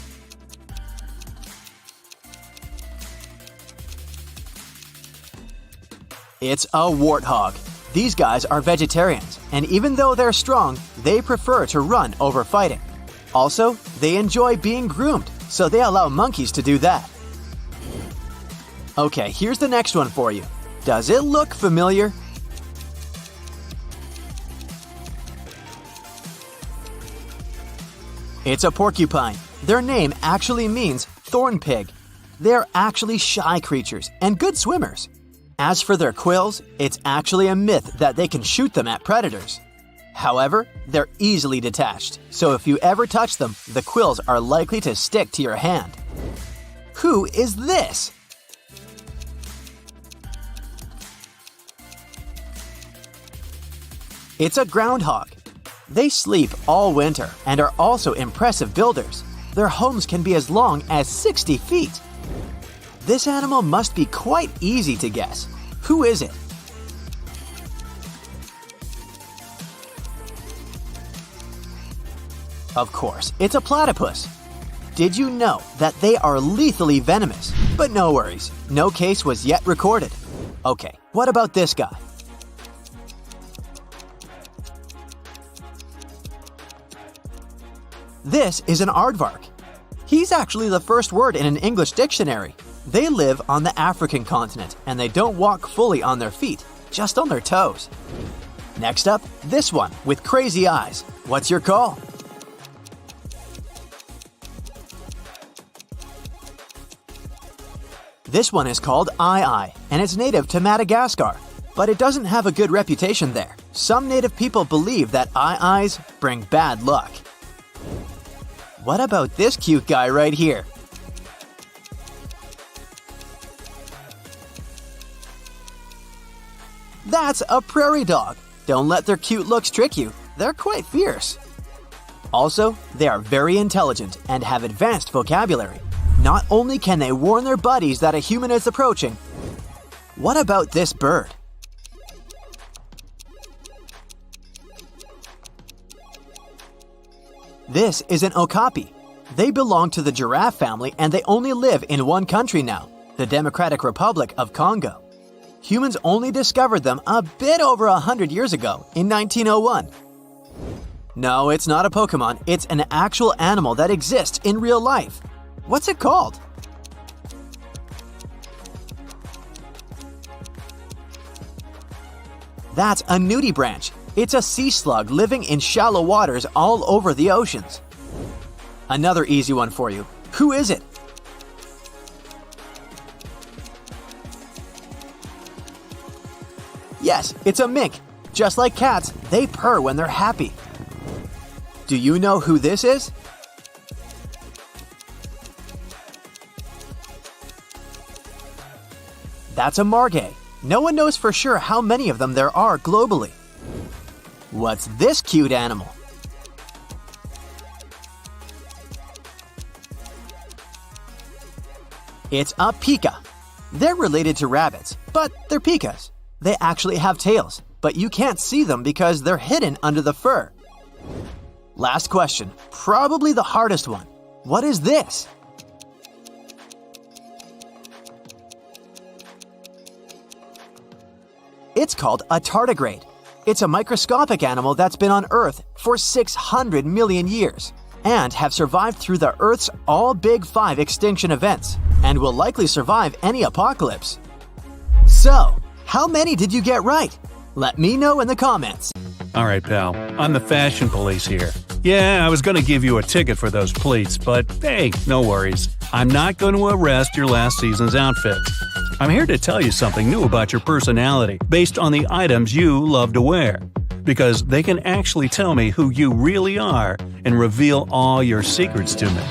It's a warthog. These guys are vegetarians, and even though they're strong, they prefer to run over fighting. Also, they enjoy being groomed, so they allow monkeys to do that. Okay, here's the next one for you. Does it look familiar? It's a porcupine. Their name actually means thorn pig. They're actually shy creatures and good swimmers. As for their quills, it's actually a myth that they can shoot them at predators. However, they're easily detached, so if you ever touch them, the quills are likely to stick to your hand. Who is this? It's a groundhog. They sleep all winter and are also impressive builders. Their homes can be as long as 60 feet. This animal must be quite easy to guess. Who is it? Of course, it's a platypus. Did you know that they are lethally venomous? But no worries, no case was yet recorded. Okay, what about this guy? This is an aardvark. He's actually the first word in an English dictionary. They live on the African continent, and they don't walk fully on their feet, just on their toes. Next up, this one with crazy eyes. What's your call? This one is called Eye, and it's native to Madagascar, but it doesn't have a good reputation there. Some native people believe that eyes bring bad luck. What about this cute guy right here? That's a prairie dog. Don't let their cute looks trick you. They're quite fierce. Also, they are very intelligent and have advanced vocabulary. Not only can they warn their buddies that a human is approaching. What about this bird? This is an okapi. They belong to the giraffe family and they only live in one country now, the Democratic Republic of Congo. Humans only discovered them a bit over 100 years ago, in 1901. No, it's not a Pokemon, it's an actual animal that exists in real life. What's it called? That's a nudibranch. It's a sea slug living in shallow waters all over the oceans. Another easy one for you. Who is it? Yes, it's a mink. Just like cats, they purr when they're happy. Do you know who this is? That's a margay. No one knows for sure how many of them there are globally. What's this cute animal? It's a pika. They're related to rabbits, but they're pikas. They actually have tails, but you can't see them because they're hidden under the fur. Last question, probably the hardest one. What is this? It's called a tardigrade. It's a microscopic animal that's been on Earth for 600 million years and have survived through the Earth's all big 5 extinction events and will likely survive any apocalypse. So, how many did you get right? Let me know in the comments. All right, pal. I'm the fashion police here. Yeah, I was going to give you a ticket for those pleats, but hey, no worries. I'm not going to arrest your last season's outfit. I'm here to tell you something new about your personality based on the items you love to wear, because they can actually tell me who you really are and reveal all your secrets to me.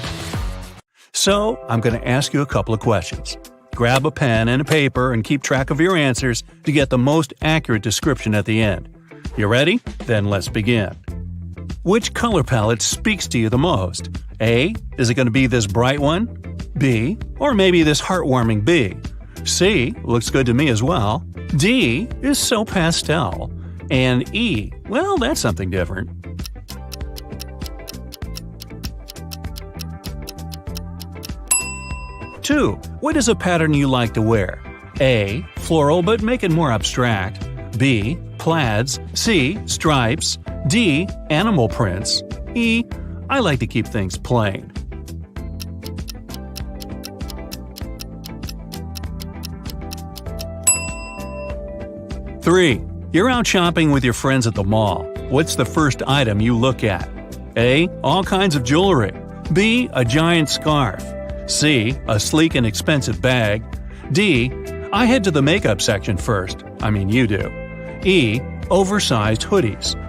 So, I'm going to ask you a couple of questions. Grab a pen and a paper and keep track of your answers to get the most accurate description at the end. You ready? Then let's begin. Which color palette speaks to you the most? A. Is it going to be this bright one? B. Or maybe this heartwarming B? C. Looks good to me as well. D. Is so pastel. And E. Well, that's something different. Two. What is a pattern you like to wear? A. Floral but make it more abstract. B. Plaids. C. Stripes. D. Animal prints. E. I like to keep things plain. Three. You're out shopping with your friends at the mall. What's the first item you look at? A. All kinds of jewelry. B. A giant scarf. C. A sleek and expensive bag. D. I head to the makeup section first. I mean, you do. E. Oversized hoodies.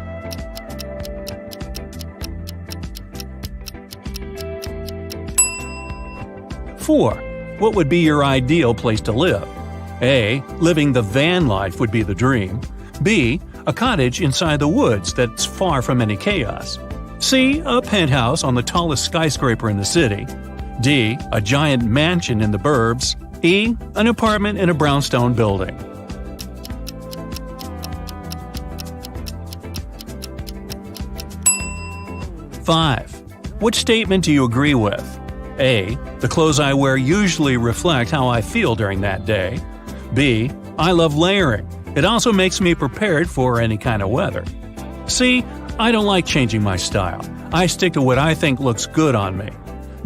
Four. What would be your ideal place to live? A. Living the van life would be the dream. B. A cottage inside the woods that's far from any chaos. C. A penthouse on the tallest skyscraper in the city. D. A giant mansion in the burbs. E. An apartment in a brownstone building. Five. Which statement do you agree with? A. The clothes I wear usually reflect how I feel during that day. B. I love layering. It also makes me prepared for any kind of weather. C. I don't like changing my style. I stick to what I think looks good on me.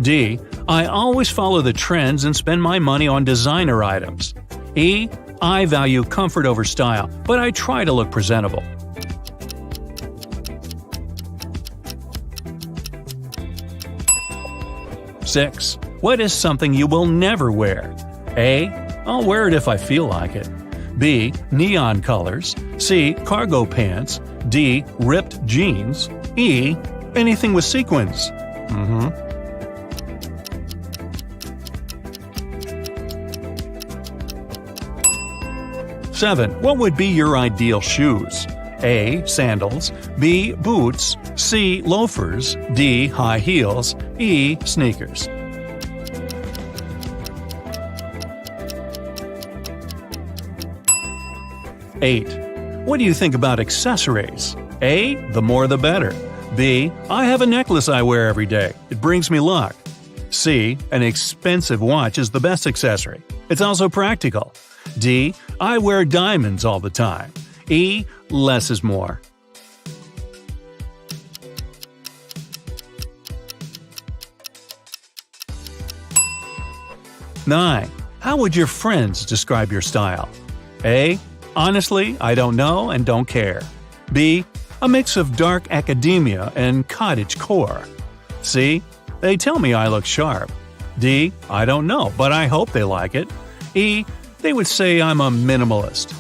D. I always follow the trends and spend my money on designer items. E. I value comfort over style, but I try to look presentable. Six. What is something you will never wear? A. I'll wear it if I feel like it. B. Neon colors. C. Cargo pants. D. Ripped jeans. E. Anything with sequins. 7. What would be your ideal shoes? A. Sandals. B. Boots. C. Loafers. D. High heels. E. Sneakers. 8. What do you think about accessories? A. The more the better. B. I have a necklace I wear every day. It brings me luck. C. An expensive watch is the best accessory. It's also practical. D. I wear diamonds all the time. E. Less is more. 9. How would your friends describe your style? A. Honestly, I don't know and don't care. B. A mix of dark academia and cottage core. C. They tell me I look sharp. D. I don't know, but I hope they like it. E. They would say I'm a minimalist.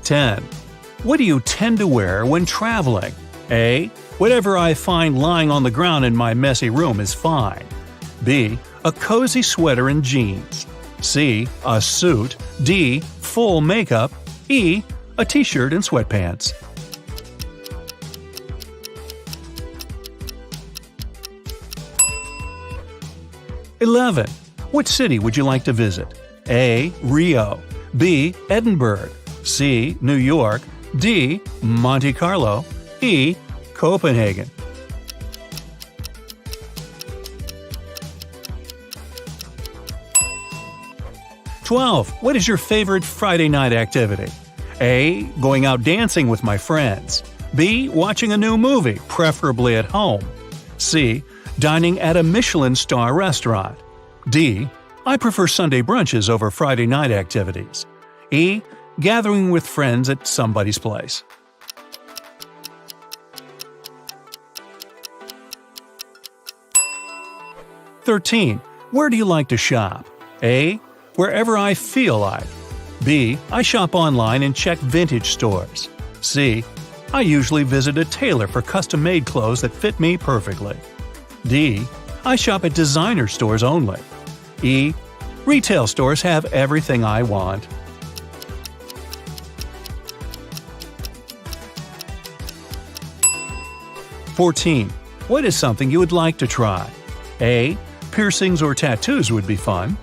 10. What do you tend to wear when traveling? A. Whatever I find lying on the ground in my messy room is fine. B. A cozy sweater and jeans. C. A suit. D. Full makeup. E. A t-shirt and sweatpants. 11. What city would you like to visit? A. Rio. B. Edinburgh. C. New York. D. Monte Carlo. E. Copenhagen. 12. What is your favorite Friday night activity? A. Going out dancing with my friends. B. Watching a new movie, preferably at home. C. Dining at a Michelin star restaurant. D. I prefer Sunday brunches over Friday night activities. E. Gathering with friends at somebody's place. "13. Where do you like to shop? A. Wherever I feel like. B. I shop online and check vintage stores. C. I usually visit a tailor for custom-made clothes that fit me perfectly. D. I shop at designer stores only. E. Retail stores have everything I want." "14. What is something you would like to try? A. Piercings or tattoos would be fun.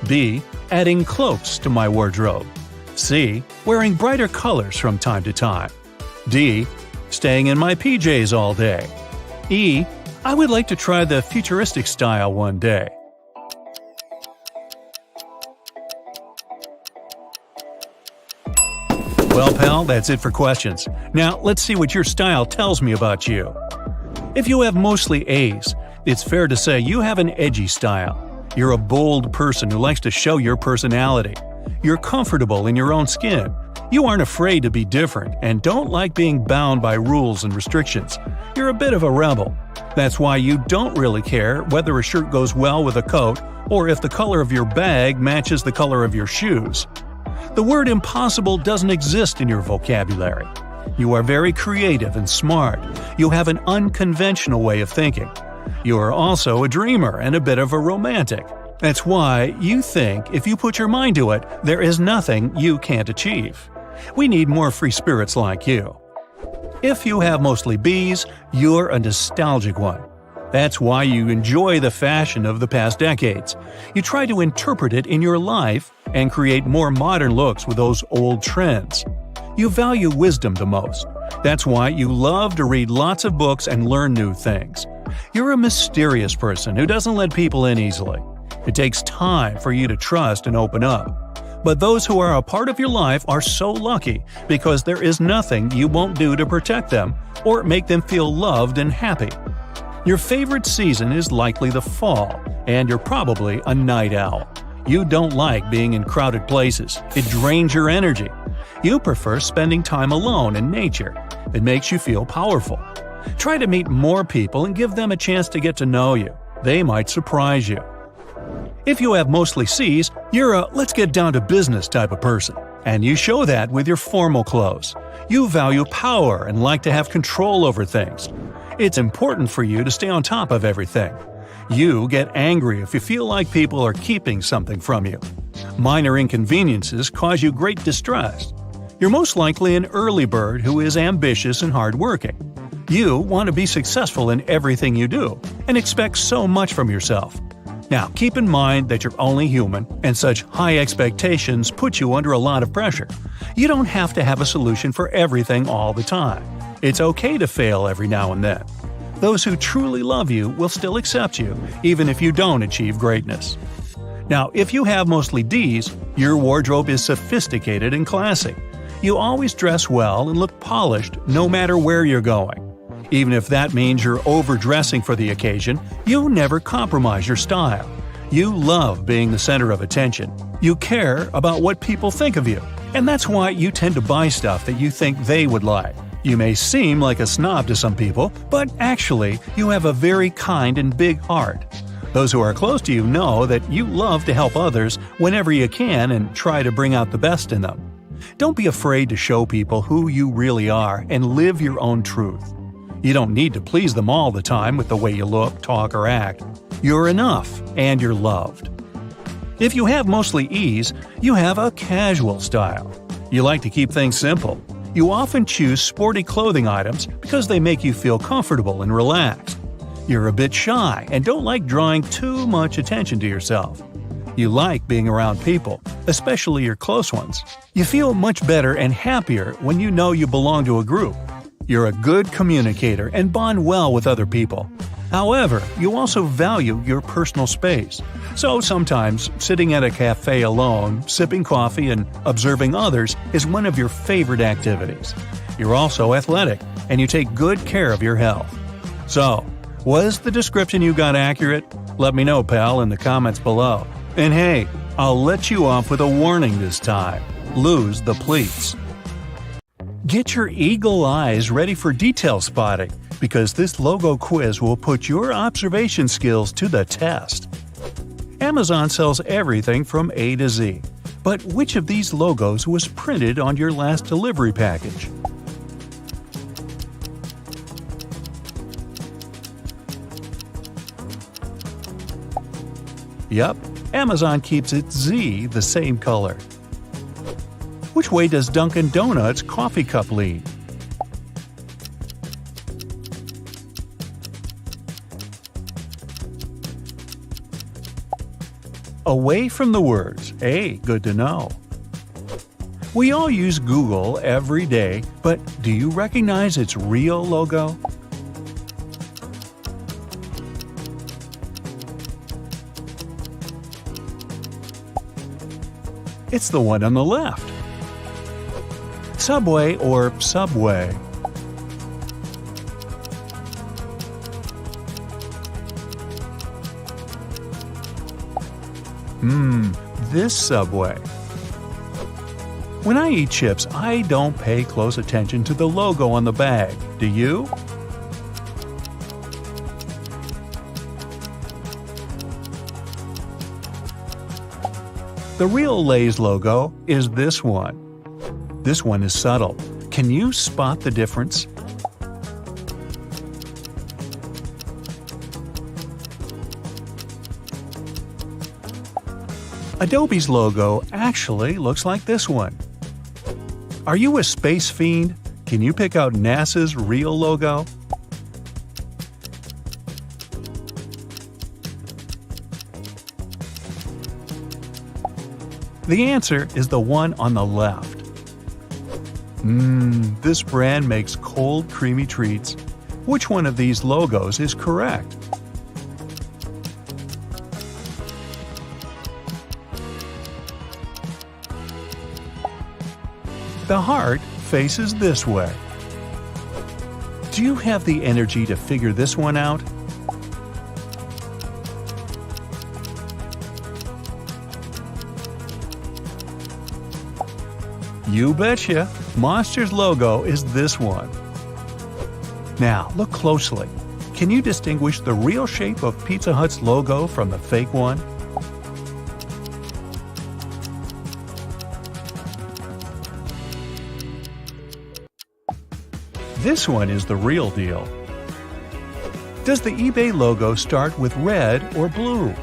B. Adding cloaks to my wardrobe. C. Wearing brighter colors from time to time. D. Staying in my PJs all day. E. I would like to try the futuristic style one day." Well, pal, that's it for questions. Now, let's see what your style tells me about you. If you have mostly A's, it's fair to say you have an edgy style. You're a bold person who likes to show your personality. You're comfortable in your own skin. You aren't afraid to be different and don't like being bound by rules and restrictions. You're a bit of a rebel. That's why you don't really care whether a shirt goes well with a coat or if the color of your bag matches the color of your shoes. The word impossible doesn't exist in your vocabulary. You are very creative and smart. You have an unconventional way of thinking. You are also a dreamer and a bit of a romantic. That's why you think if you put your mind to it, there is nothing you can't achieve. We need more free spirits like you. If you have mostly B's, you're a nostalgic one. That's why you enjoy the fashion of the past decades. You try to interpret it in your life and create more modern looks with those old trends. You value wisdom the most. That's why you love to read lots of books and learn new things. You're a mysterious person who doesn't let people in easily. It takes time for you to trust and open up. But those who are a part of your life are so lucky because there is nothing you won't do to protect them or make them feel loved and happy. Your favorite season is likely the fall, and you're probably a night owl. You don't like being in crowded places. It drains your energy. You prefer spending time alone in nature. It makes you feel powerful. Try to meet more people and give them a chance to get to know you. They might surprise you. If you have mostly C's, you're a let's get down to business type of person. And you show that with your formal clothes. You value power and like to have control over things. It's important for you to stay on top of everything. You get angry if you feel like people are keeping something from you. Minor inconveniences cause you great distress. You're most likely an early bird who is ambitious and hardworking. You want to be successful in everything you do and expect so much from yourself. Now, keep in mind that you're only human, and such high expectations put you under a lot of pressure. You don't have to have a solution for everything all the time. It's okay to fail every now and then. Those who truly love you will still accept you, even if you don't achieve greatness. Now, if you have mostly D's, your wardrobe is sophisticated and classy. You always dress well and look polished no matter where you're going. Even if that means you're overdressing for the occasion, you never compromise your style. You love being the center of attention. You care about what people think of you, and that's why you tend to buy stuff that you think they would like. You may seem like a snob to some people, but actually, you have a very kind and big heart. Those who are close to you know that you love to help others whenever you can and try to bring out the best in them. Don't be afraid to show people who you really are and live your own truth. You don't need to please them all the time with the way you look, talk, or act. You're enough, and you're loved. If you have mostly E's, you have a casual style. You like to keep things simple. You often choose sporty clothing items because they make you feel comfortable and relaxed. You're a bit shy and don't like drawing too much attention to yourself. You like being around people, especially your close ones. You feel much better and happier when you know you belong to a group. You're a good communicator and bond well with other people. However, you also value your personal space. So sometimes, sitting at a cafe alone, sipping coffee, and observing others is one of your favorite activities. You're also athletic, and you take good care of your health. So, was the description you got accurate? Let me know, pal, in the comments below. And hey, I'll let you off with a warning this time. Lose the pleats. Get your eagle eyes ready for detail spotting, because this logo quiz will put your observation skills to the test. Amazon sells everything from A to Z. But which of these logos was printed on your last delivery package? Yup, Amazon keeps its Z the same color. Which way does Dunkin' Donuts coffee cup lean? Away from the words. Hey, good to know. We all use Google every day, but do you recognize its real logo? It's the one on the left. Subway or Subway? This Subway. When I eat chips, I don't pay close attention to the logo on the bag. Do you? The real Lay's logo is this one. This one is subtle. Can you spot the difference? Adobe's logo actually looks like this one. Are you a space fiend? Can you pick out NASA's real logo? The answer is the one on the left. This brand makes cold, creamy treats. Which one of these logos is correct? The heart faces this way. Do you have the energy to figure this one out? You betcha! Monster's logo is this one. Now, look closely. Can you distinguish the real shape of Pizza Hut's logo from the fake one? This one is the real deal. Does the eBay logo start with red or blue?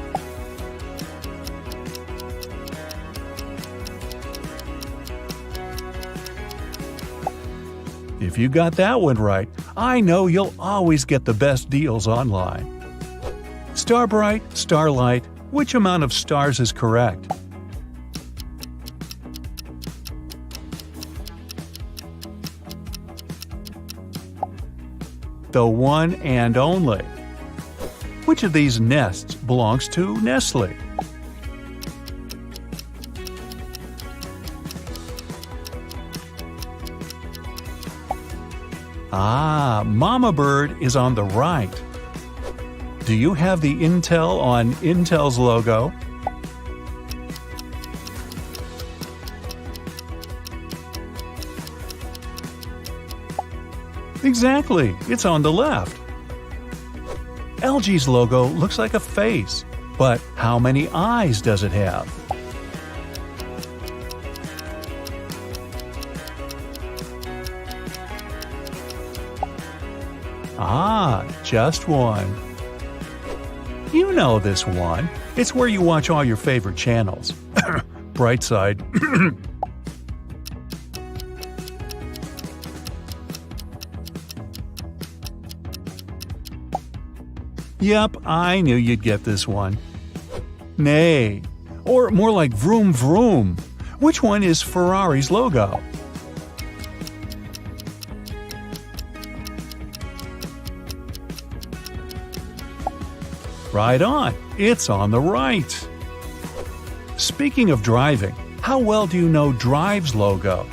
If you got that one right, I know you'll always get the best deals online. Starbright, Starlight, which amount of stars is correct? The one and only. Which of these nests belongs to Nestle? Mama Bird is on the right. Do you have the Intel on Intel's logo? Exactly, it's on the left. LG's logo looks like a face, but how many eyes does it have? Just one. You know this one. It's where you watch all your favorite channels. Brightside. Yep, I knew you'd get this one. Nay. Or more like vroom vroom. Which one is Ferrari's logo? Right on, it's on the right. Speaking of driving, how well do you know Drive's logo?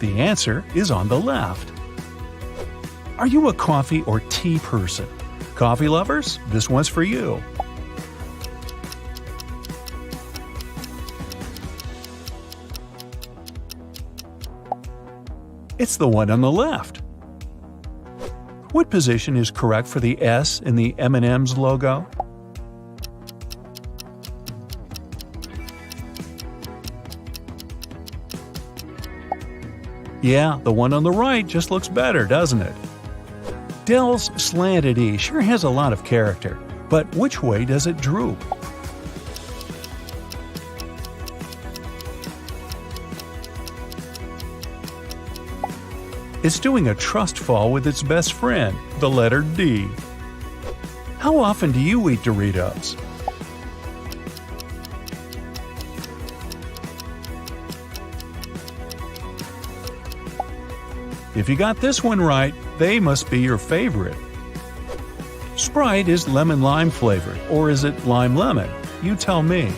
The answer is on the left. Are you a coffee or tea person? Coffee lovers, this one's for you. It's the one on the left. What position is correct for the S in the M&M's logo? Yeah, the one on the right just looks better, doesn't it? Dell's slanted E sure has a lot of character, but which way does it droop? It's doing a trust fall with its best friend, the letter D. How often do you eat Doritos? If you got this one right, they must be your favorite. Sprite is lemon-lime flavored, or is it lime-lemon? You tell me.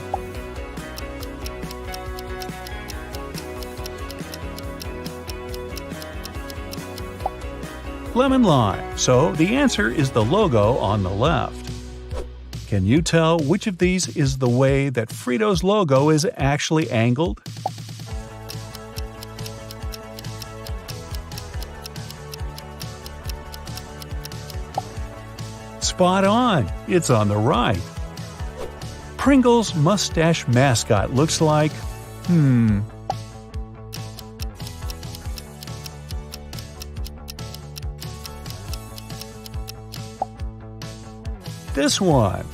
Lemon-lime, so the answer is the logo on the left. Can you tell which of these is the way that Frito's logo is actually angled? Spot on! It's on the right. Pringles' mustache mascot looks like… this one.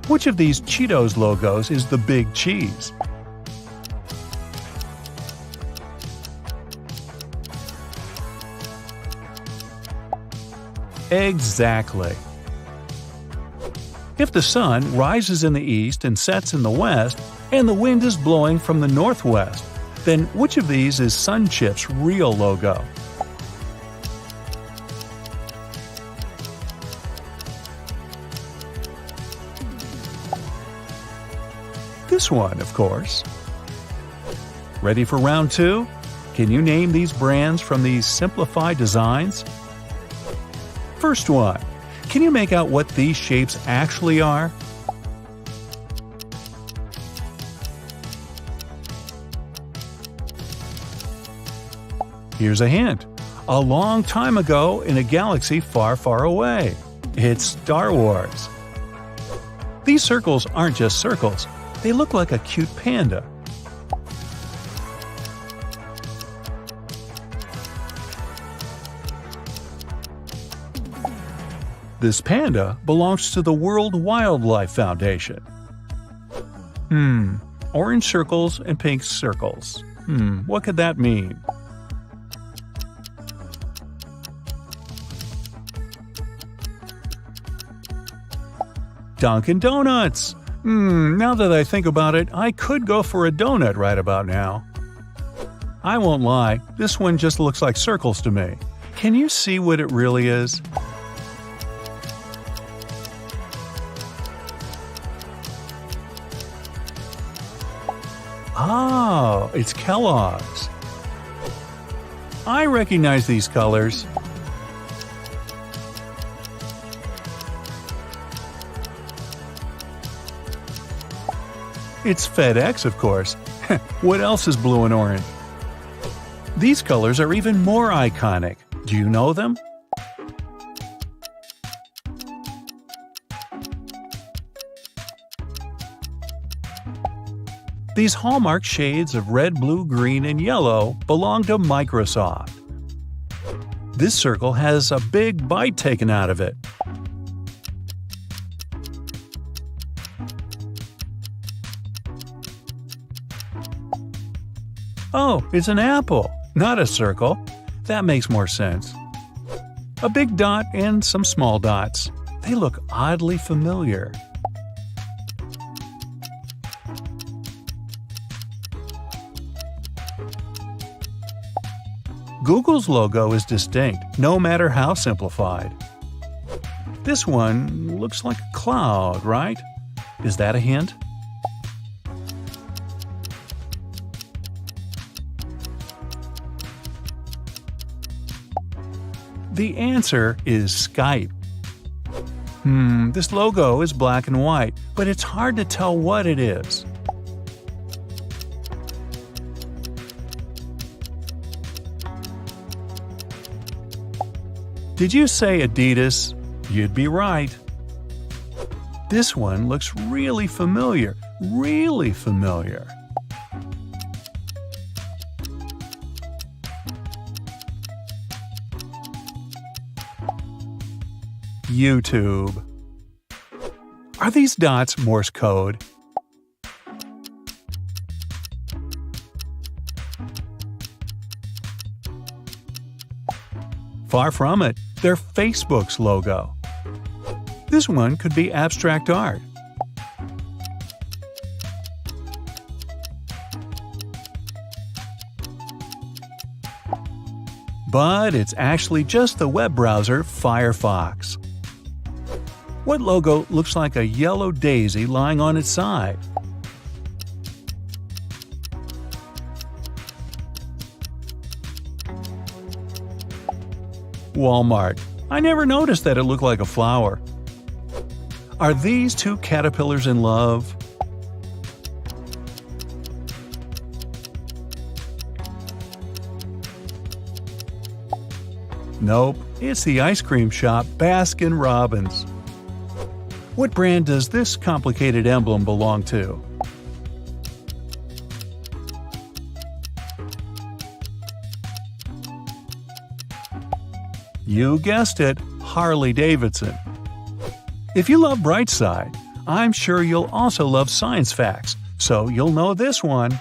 Which of these Cheetos logos is the big cheese? Exactly. If the sun rises in the east and sets in the west, and the wind is blowing from the northwest, then which of these is SunChip's real logo? This one, of course. Ready for round two? Can you name these brands from these simplified designs? First one. Can you make out what these shapes actually are? Here's a hint. A long time ago in a galaxy far, far away. It's Star Wars. These circles aren't just circles. They look like a cute panda. This panda belongs to the World Wildlife Foundation. Orange circles and pink circles. What could that mean? Dunkin' Donuts! Now that I think about it, I could go for a donut right about now. I won't lie, this one just looks like circles to me. Can you see what it really is? Oh, it's Kellogg's. I recognize these colors. It's FedEx, of course. What else is blue and orange? These colors are even more iconic. Do you know them? These hallmark shades of red, blue, green, and yellow belong to Microsoft. This circle has a big bite taken out of it. Oh, it's an apple, not a circle. That makes more sense. A big dot and some small dots. They look oddly familiar. Google's logo is distinct, no matter how simplified. This one looks like a cloud, right? Is that a hint? The answer is Skype. This logo is black and white, but it's hard to tell what it is. Did you say Adidas? You'd be right. This one looks really familiar, really familiar. YouTube. Are these dots Morse code? Far from it. They're Facebook's logo. This one could be abstract art. But it's actually just the web browser Firefox. What logo looks like a yellow daisy lying on its side? Walmart. I never noticed that it looked like a flower. Are these two caterpillars in love? Nope, it's the ice cream shop Baskin-Robbins. What brand does this complicated emblem belong to? You guessed it, Harley-Davidson. If you love Brightside, I'm sure you'll also love science facts, so you'll know this one.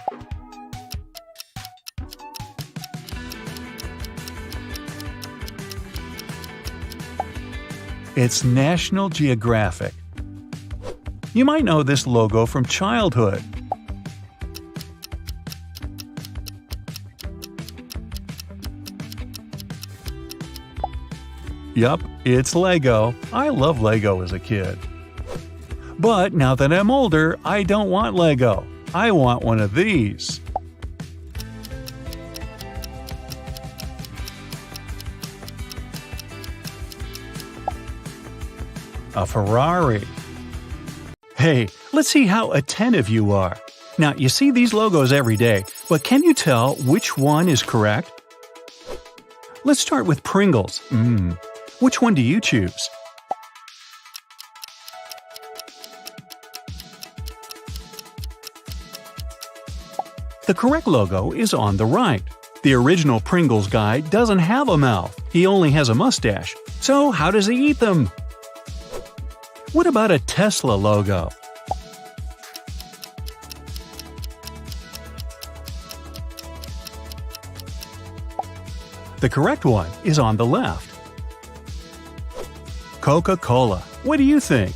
It's National Geographic. You might know this logo from childhood. Yup, it's Lego. I love Lego as a kid. But now that I'm older, I don't want Lego. I want one of these. A Ferrari. Hey, let's see how attentive you are. Now, you see these logos every day, but can you tell which one is correct? Let's start with Pringles. Which one do you choose? The correct logo is on the right. The original Pringles guy doesn't have a mouth, he only has a mustache. So how does he eat them? What about a Tesla logo? The correct one is on the left. Coca-Cola. What do you think?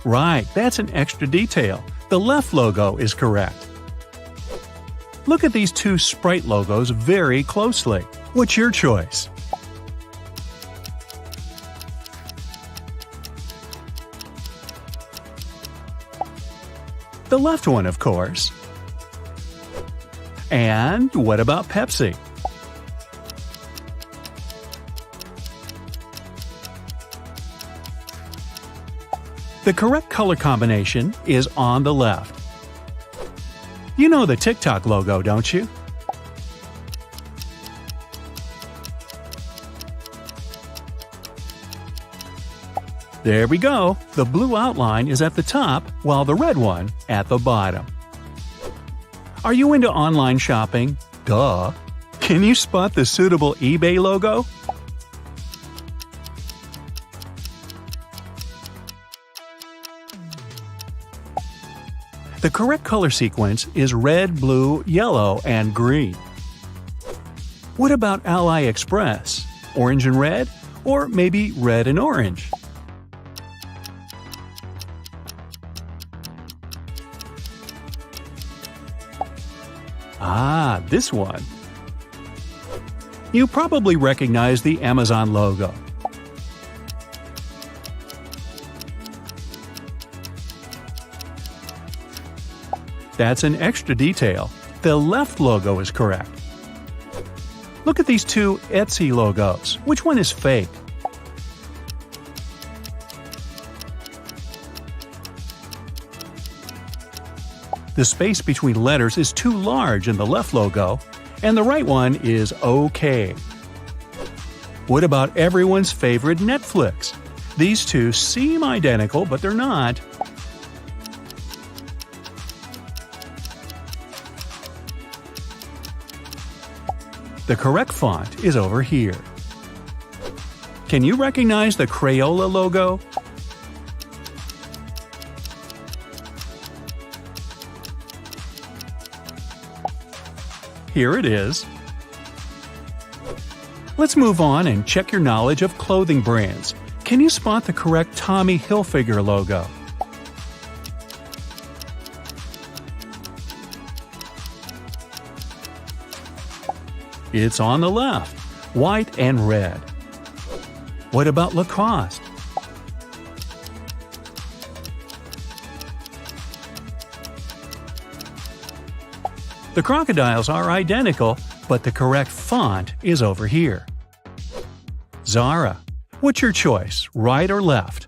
Right, that's an extra detail. The left logo is correct. Look at these two Sprite logos very closely. What's your choice? The left one, of course. And what about Pepsi? The correct color combination is on the left. You know the TikTok logo, don't you? There we go. The blue outline is at the top, while the red one at the bottom. Are you into online shopping? Duh. Can you spot the suitable eBay logo? The correct color sequence is red, blue, yellow, and green. What about AliExpress? Orange and red? Or maybe red and orange? Ah, this one. You probably recognize the Amazon logo. That's an extra detail. The left logo is correct. Look at these two Etsy logos. Which one is fake? The space between letters is too large in the left logo, and the right one is OK. What about everyone's favorite Netflix? These two seem identical, but they're not. The correct font is over here. Can you recognize the Crayola logo? Here it is. Let's move on and check your knowledge of clothing brands. Can you spot the correct Tommy Hilfiger logo? It's on the left, white and red. What about Lacoste? The crocodiles are identical, but the correct font is over here. Zara. What's your choice, right or left?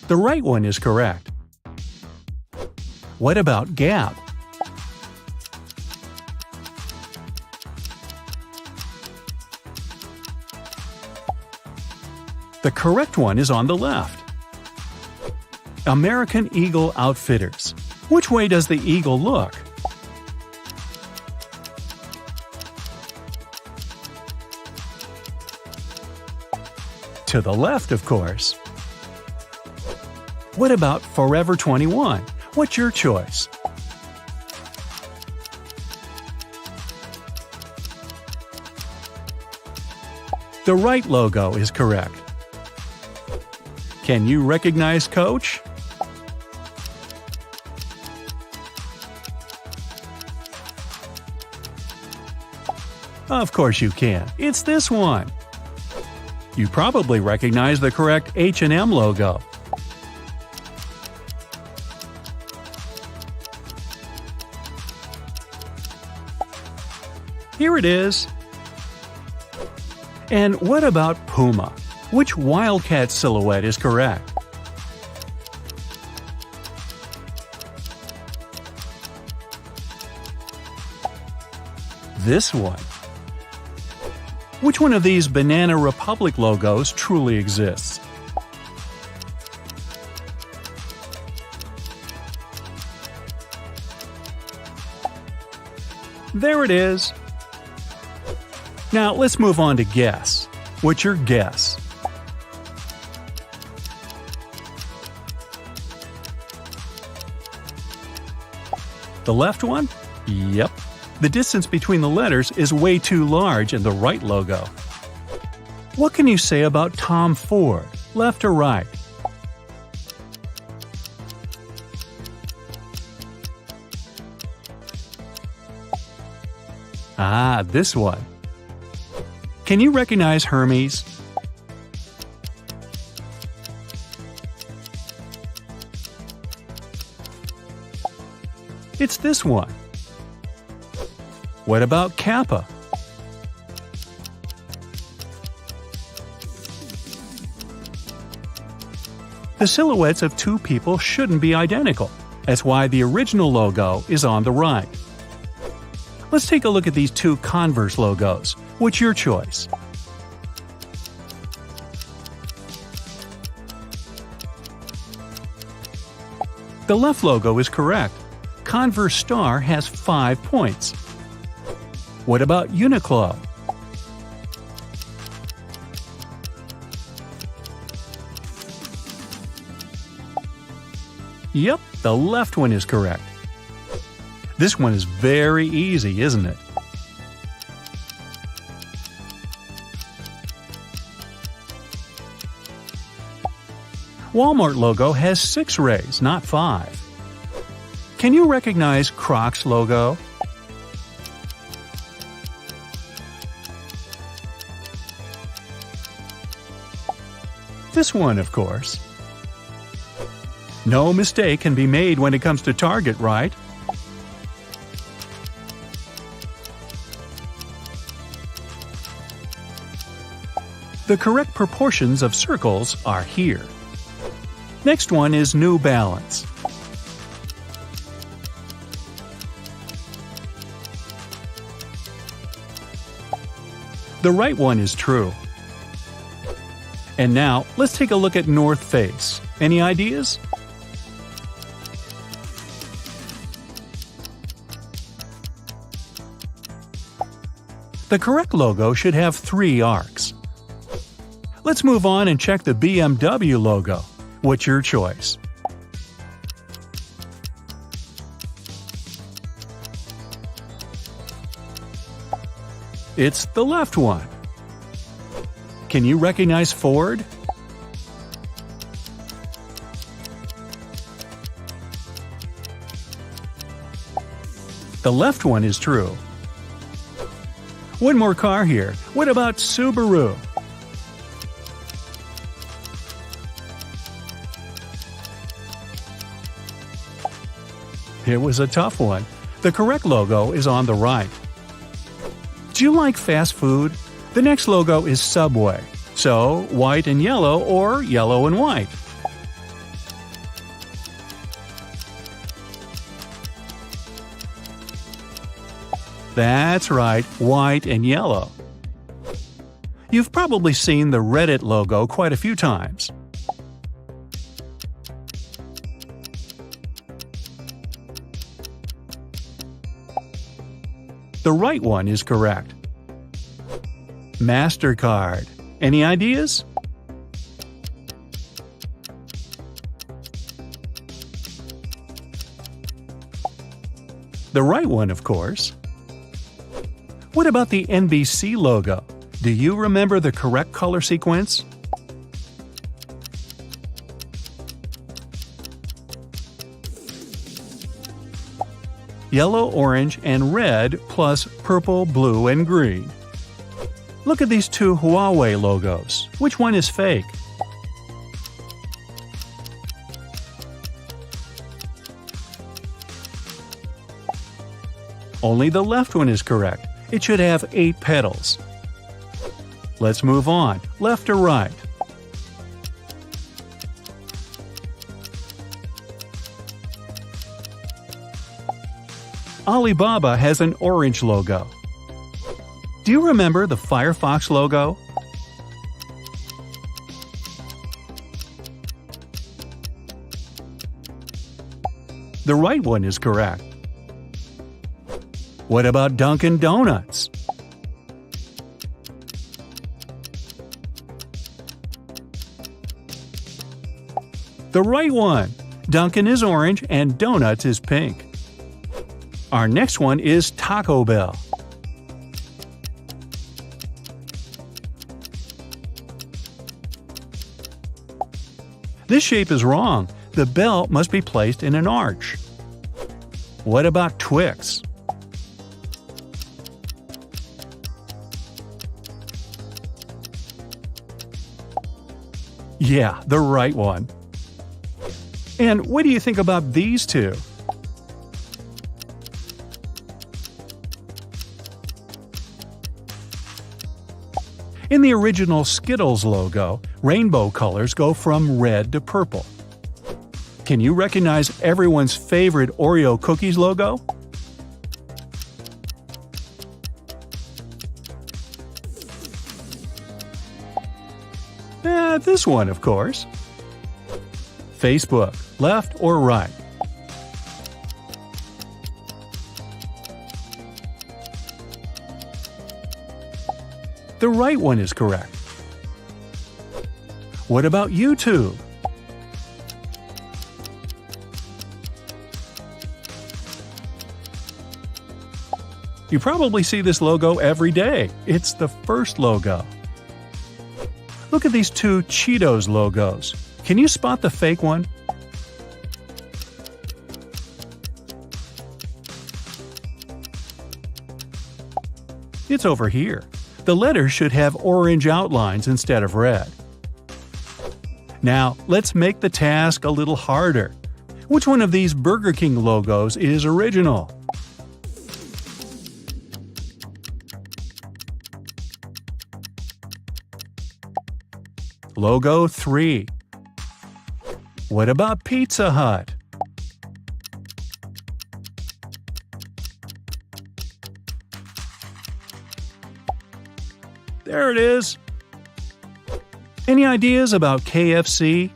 The right one is correct. What about Gap? The correct one is on the left. American Eagle Outfitters. Which way does the eagle look? To the left, of course. What about Forever 21? What's your choice? The right logo is correct. Can you recognize Coach? Of course you can. It's this one. You probably recognize the correct H&M logo. Here it is. And what about Puma? Which wildcat silhouette is correct? This one. Which one of these Banana Republic logos truly exists? There it is. Now let's move on to guess. What's your guess? The left one? Yep. The distance between the letters is way too large in the right logo. What can you say about Tom Ford, left or right? Ah, this one. Can you recognize Hermes? It's this one. What about Kappa? The silhouettes of two people shouldn't be identical. That's why the original logo is on the right. Let's take a look at these two Converse logos. What's your choice? The left logo is correct. Converse Star has 5 points. What about Uniqlo? Yep, the left one is correct. This one is very easy, isn't it? Walmart logo has 6 rays, not 5. Can you recognize Crocs logo? This one, of course. No mistake can be made when it comes to Target, right? The correct proportions of circles are here. Next one is New Balance. The right one is true. And now, let's take a look at North Face. Any ideas? The correct logo should have 3 arcs. Let's move on and check the BMW logo. What's your choice? It's the left one. Can you recognize Ford? The left one is true. One more car here. What about Subaru? It was a tough one. The correct logo is on the right. Do you like fast food? The next logo is Subway. So, white and yellow or yellow and white. That's right, white and yellow. You've probably seen the Reddit logo quite a few times. The right one is correct. MasterCard. Any ideas? The right one, of course. What about the NBC logo? Do you remember the correct color sequence? Yellow, orange, and red plus purple, blue, and green. Look at these 2 Huawei logos. Which one is fake? Only the left one is correct. It should have 8 petals. Let's move on. Left or right? Alibaba has an orange logo. Do you remember the Firefox logo? The right one is correct. What about Dunkin' Donuts? The right one. Dunkin' is orange and Donuts is pink. Our next one is Taco Bell. This shape is wrong. The bell must be placed in an arch. What about Twix? Yeah, the right one. And what do you think about these 2? In the original Skittles logo, rainbow colors go from red to purple. Can you recognize everyone's favorite Oreo cookies logo? This one, of course. Facebook, left or right? The right one is correct. What about YouTube? You probably see this logo every day. It's the first logo. Look at these 2 Cheetos logos. Can you spot the fake one? It's over here. The letters should have orange outlines instead of red. Now, let's make the task a little harder. Which one of these Burger King logos is original? Logo 3. What about Pizza Hut? There it is. Any ideas about KFC?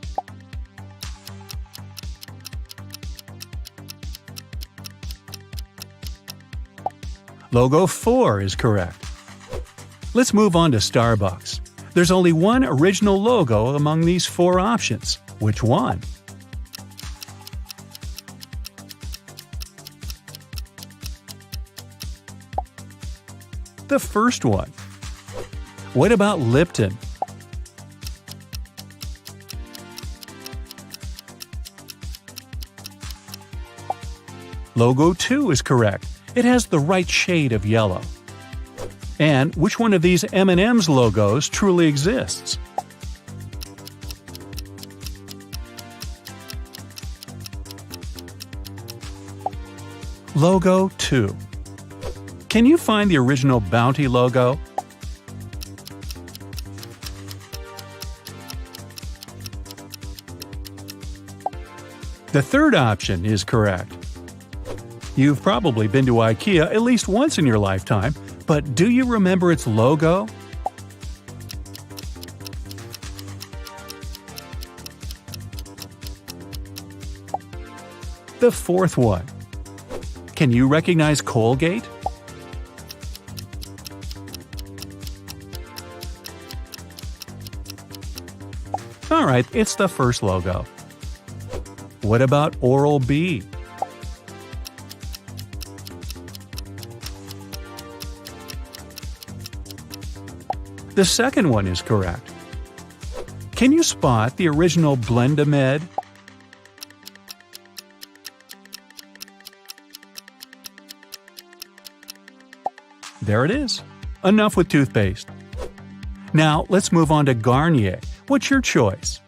Logo 4 is correct. Let's move on to Starbucks. There's only one original logo among these 4 options. Which one? The first one. What about Lipton? Logo 2 is correct. It has the right shade of yellow. And which one of these M&M's logos truly exists? Logo 2. Can you find the original Bounty logo? The third option is correct. You've probably been to IKEA at least once in your lifetime, but do you remember its logo? The fourth one. Can you recognize Colgate? Alright, it's the first logo. What about Oral-B? The second one is correct. Can you spot the original Blendamed? There it is. Enough with toothpaste. Now let's move on to Garnier. What's your choice?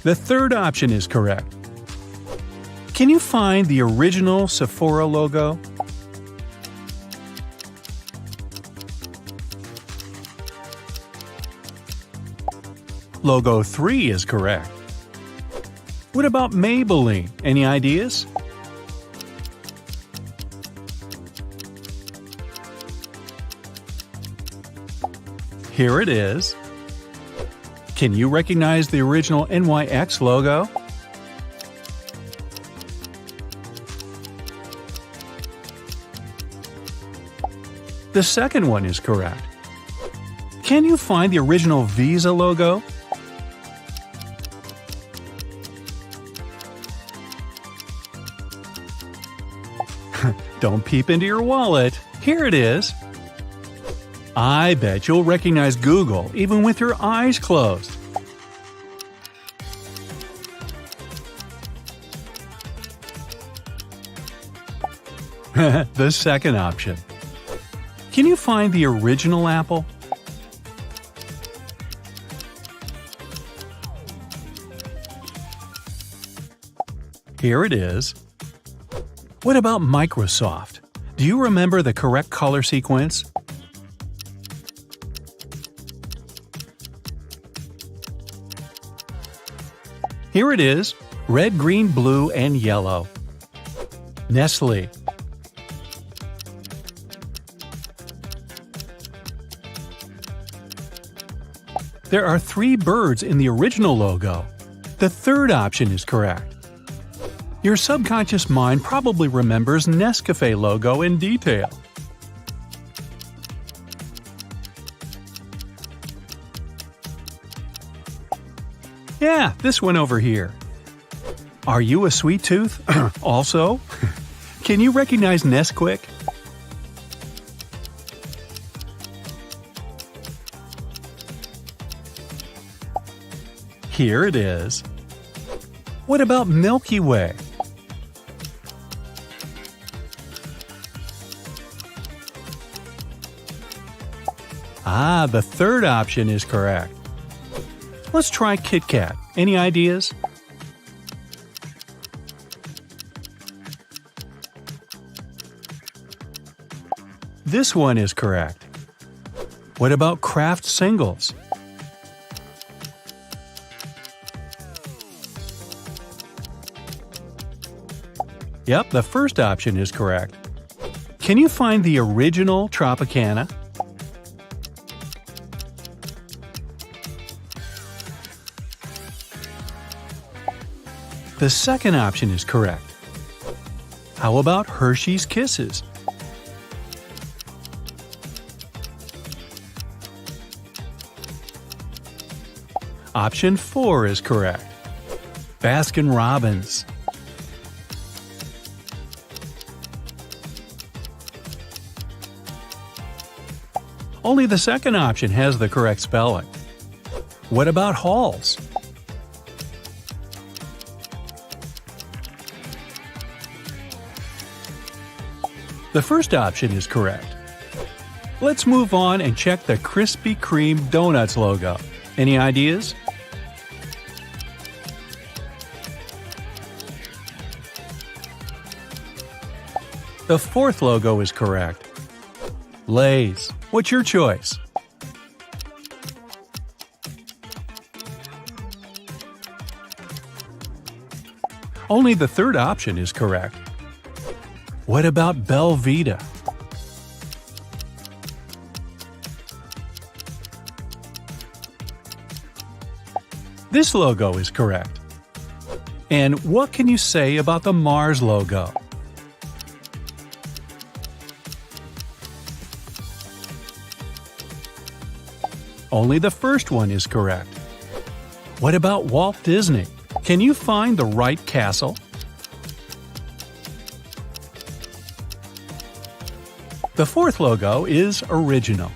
The third option is correct. Can you find the original Sephora logo? Logo 3 is correct. What about Maybelline? Any ideas? Here it is. Can you recognize the original NYX logo? The second one is correct. Can you find the original Visa logo? Don't peep into your wallet. Here it is. I bet you'll recognize Google even with your eyes closed. The second option. Can you find the original Apple? Here it is. What about Microsoft? Do you remember the correct color sequence? Here it is. Red, green, blue, and yellow. Nestle. There are 3 birds in the original logo. The third option is correct. Your subconscious mind probably remembers Nescafe logo in detail. Yeah, this one over here. Are you a sweet tooth? Also? Can you recognize Nesquik? Here it is. What about Milky Way? Ah, the third option is correct. Let's try Kit Kat. Any ideas? This one is correct. What about Kraft Singles? Yep, the first option is correct. Can you find the original Tropicana? The second option is correct. How about Hershey's Kisses? Option 4 is correct. Baskin Robbins. Only the second option has the correct spelling. What about Halls? The first option is correct. Let's move on and check the Krispy Kreme Donuts logo. Any ideas? The fourth logo is correct. Lay's. What's your choice? Only the third option is correct. What about Belvita? This logo is correct. And what can you say about the Mars logo? Only the first one is correct. What about Walt Disney? Can you find the right castle? The fourth logo is original.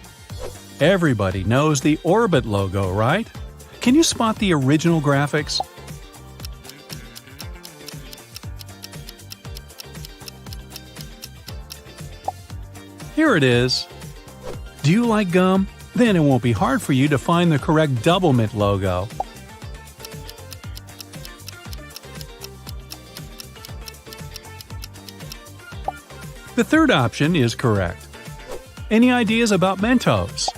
Everybody knows the Orbit logo, right? Can you spot the original graphics? Here it is. Do you like gum? Then it won't be hard for you to find the correct Doublemint logo. The third option is correct. Any ideas about Mentos?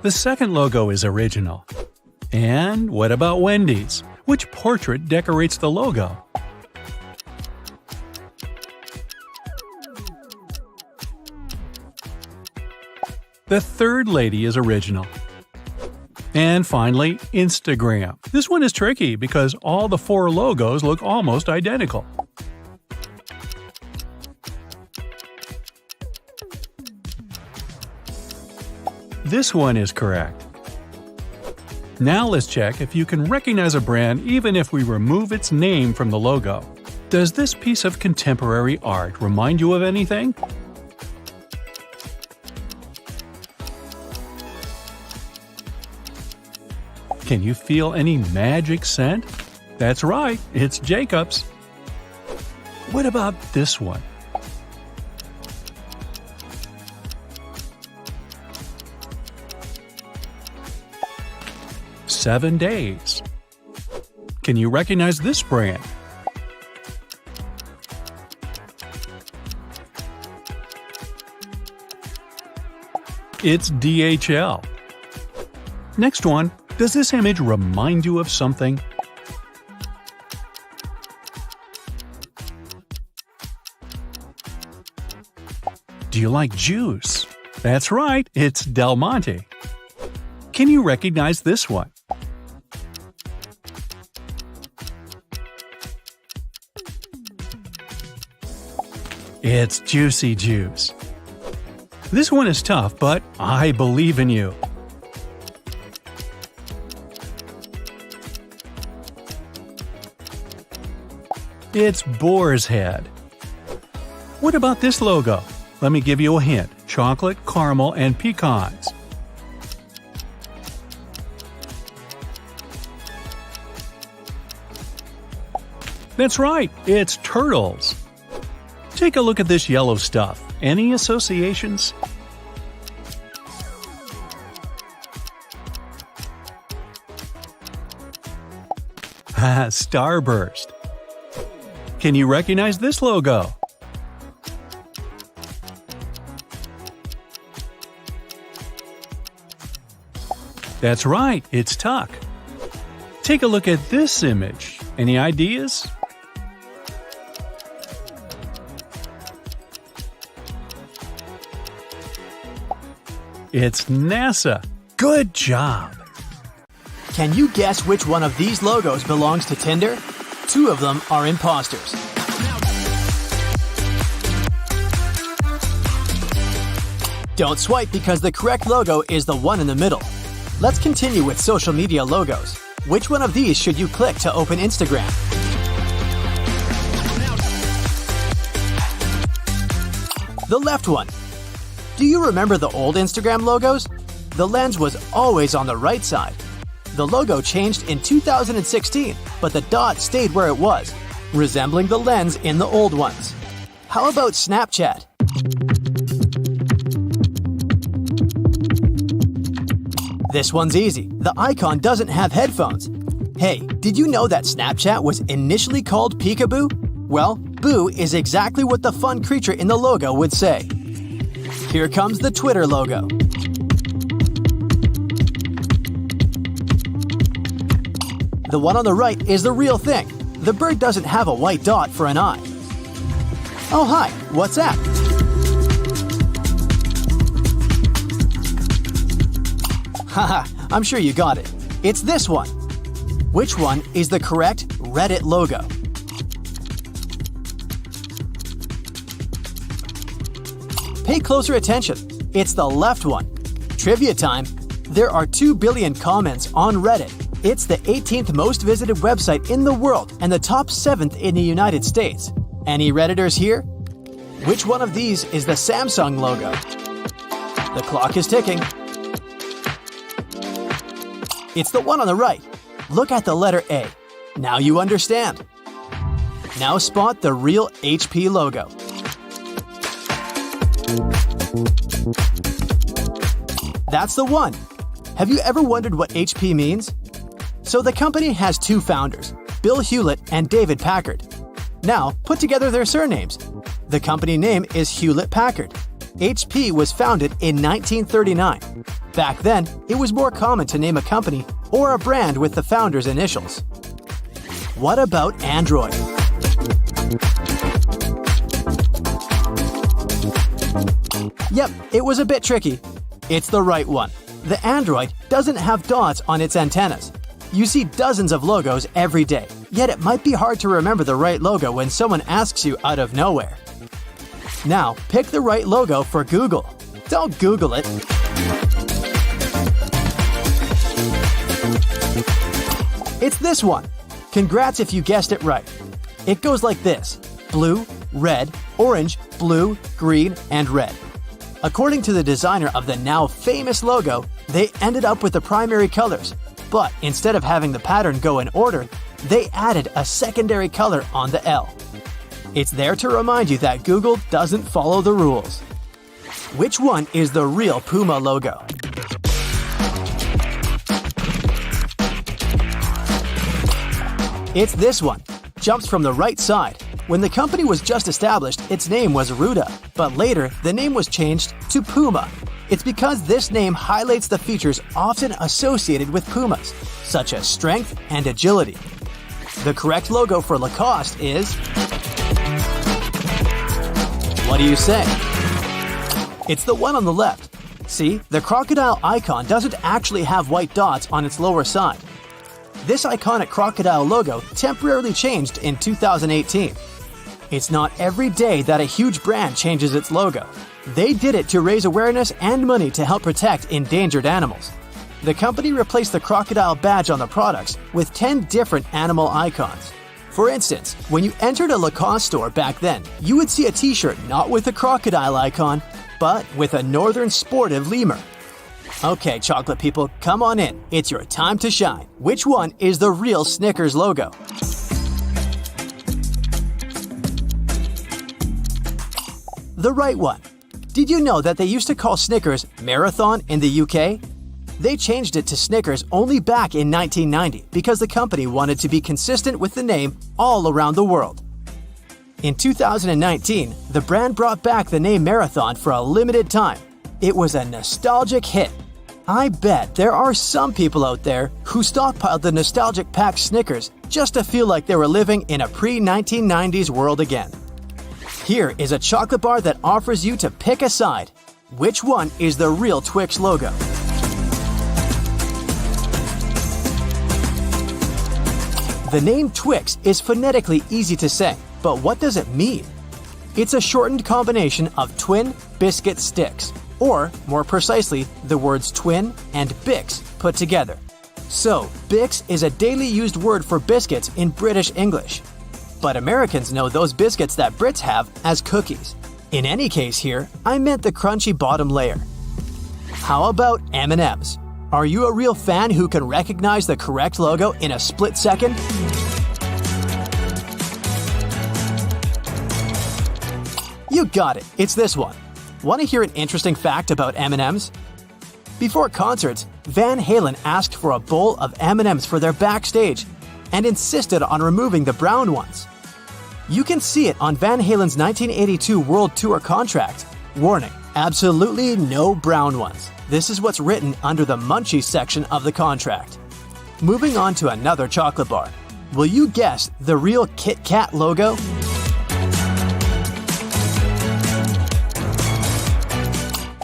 The second logo is original. And what about Wendy's? Which portrait decorates the logo? The third lady is original. And finally, Instagram. This one is tricky because all the four logos look almost identical. This one is correct. Now let's check if you can recognize a brand even if we remove its name from the logo. Does this piece of contemporary art remind you of anything? Can you feel any magic scent? That's right, it's Jacob's. What about this one? "7 Days." Can you recognize this brand? It's DHL. Next one. Does this image remind you of something? Do you like juice? That's right, it's Del Monte. Can you recognize this one? It's Juicy Juice. This one is tough, but I believe in you. It's Boar's Head. What about this logo? Let me give you a hint. chocolate, caramel, and pecans. That's right, it's turtles. Take a look at this yellow stuff. Any associations? Starburst. Can you recognize this logo? That's right, it's Tuck. Take a look at this image. Any ideas? It's NASA. Good job! Can you guess which one of these logos belongs to Tinder? Two of them are imposters. Don't swipe because the correct logo is the one in the middle. Let's continue with social media logos. Which one of these should you click to open Instagram? The left one. Do you remember the old Instagram logos? The lens was always on the right side. The logo changed in 2016, but the dot stayed where it was, resembling the lens in the old ones. How about Snapchat? This one's easy. The icon doesn't have headphones. Hey, did you know that Snapchat was initially called Peekaboo? Well, Boo is exactly what the fun creature in the logo would say. Here comes the Twitter logo. The one on the right is the real thing. The bird doesn't have a white dot for an eye. Oh hi, what's that? Haha, I'm sure you got it. It's this one. Which one is the correct Reddit logo? Pay closer attention. It's the left one. Trivia time. There are 2 billion comments on Reddit. It's the 18th most visited website in the world and the top 7th in the United States. Any Redditors here? Which one of these is the Samsung logo? The clock is ticking. It's the one on the right. Look at the letter A. Now you understand. Now spot the real HP logo. That's the one. Have you ever wondered what HP means? So the company has 2 founders, Bill Hewlett and David Packard. Now, put together their surnames. The company name is Hewlett-Packard. HP was founded in 1939. Back then, it was more common to name a company or a brand with the founder's initials. What about Android? Yep, it was a bit tricky. It's the right one. The Android doesn't have dots on its antennas. You see dozens of logos every day, yet it might be hard to remember the right logo when someone asks you out of nowhere. Now, pick the right logo for Google. Don't Google it. It's this one. Congrats if you guessed it right. It goes like this: blue, red, orange, blue, green, and red. According to the designer of the now famous logo, they ended up with the primary colors, but instead of having the pattern go in order, they added a secondary color on the L. It's there to remind you that Google doesn't follow the rules. Which one is the real Puma logo? It's this one. Jumps from the right side. When the company was just established, its name was Ruda, but later the name was changed to Puma. It's because this name highlights the features often associated with Pumas, such as strength and agility. The correct logo for Lacoste is... What do you say? It's the one on the left. See, the crocodile icon doesn't actually have white dots on its lower side. This iconic crocodile logo temporarily changed in 2018. It's not every day that a huge brand changes its logo. They did it to raise awareness and money to help protect endangered animals. The company replaced the crocodile badge on the products with 10 different animal icons. For instance, when you entered a Lacoste store back then, you would see a t-shirt not with the crocodile icon, but with a northern sportive lemur. Okay, chocolate people, come on in. It's your time to shine. Which one is the real Snickers logo? The right one. Did you know that they used to call Snickers Marathon in the UK? They changed it to Snickers only back in 1990 because the company wanted to be consistent with the name all around the world. In 2019, the brand brought back the name Marathon for a limited time. It was a nostalgic hit. I bet there are some people out there who stockpiled the nostalgic packed Snickers just to feel like they were living in a pre-1990s world again. Here is a chocolate bar that offers you to pick a side. Which one is the real Twix logo? The name Twix is phonetically easy to say, but what does it mean? It's a shortened combination of twin biscuit sticks, or more precisely, the words twin and Bix put together. So, Bix is a daily used word for biscuits in British English. But Americans know those biscuits that Brits have as cookies. In any case here, I meant the crunchy bottom layer. How about M&M's? Are you a real fan who can recognize the correct logo in a split second? You got it, it's this one. Want to hear an interesting fact about M&M's? Before concerts, Van Halen asked for a bowl of M&M's for their backstage and insisted on removing the brown ones. You can see it on Van Halen's 1982 World Tour contract. Warning, absolutely no brown ones. This is what's written under the Munchies section of the contract. Moving on to another chocolate bar. Will you guess the real Kit Kat logo?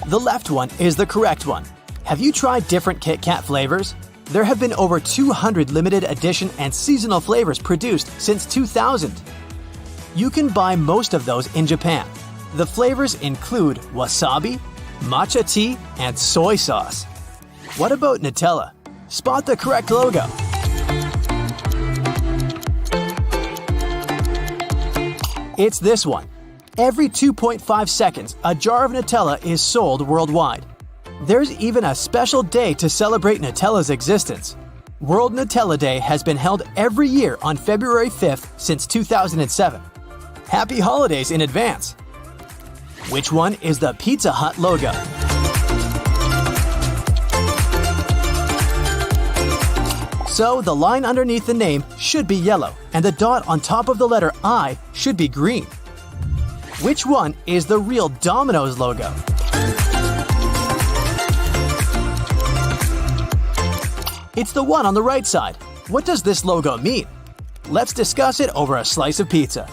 The left one is the correct one. Have you tried different Kit Kat flavors? There have been over 200 limited edition and seasonal flavors produced since 2000. You can buy most of those in Japan. The flavors include wasabi, matcha tea, and soy sauce. What about Nutella? Spot the correct logo. It's this one. Every 2.5 seconds, a jar of Nutella is sold worldwide. There's even a special day to celebrate Nutella's existence. World Nutella Day has been held every year on February 5th since 2007. Happy holidays in advance! Which one is the Pizza Hut logo? So the line underneath the name should be yellow, and the dot on top of the letter I should be green. Which one is the real Domino's logo? It's the one on the right side. What does this logo mean? Let's discuss it over a slice of pizza.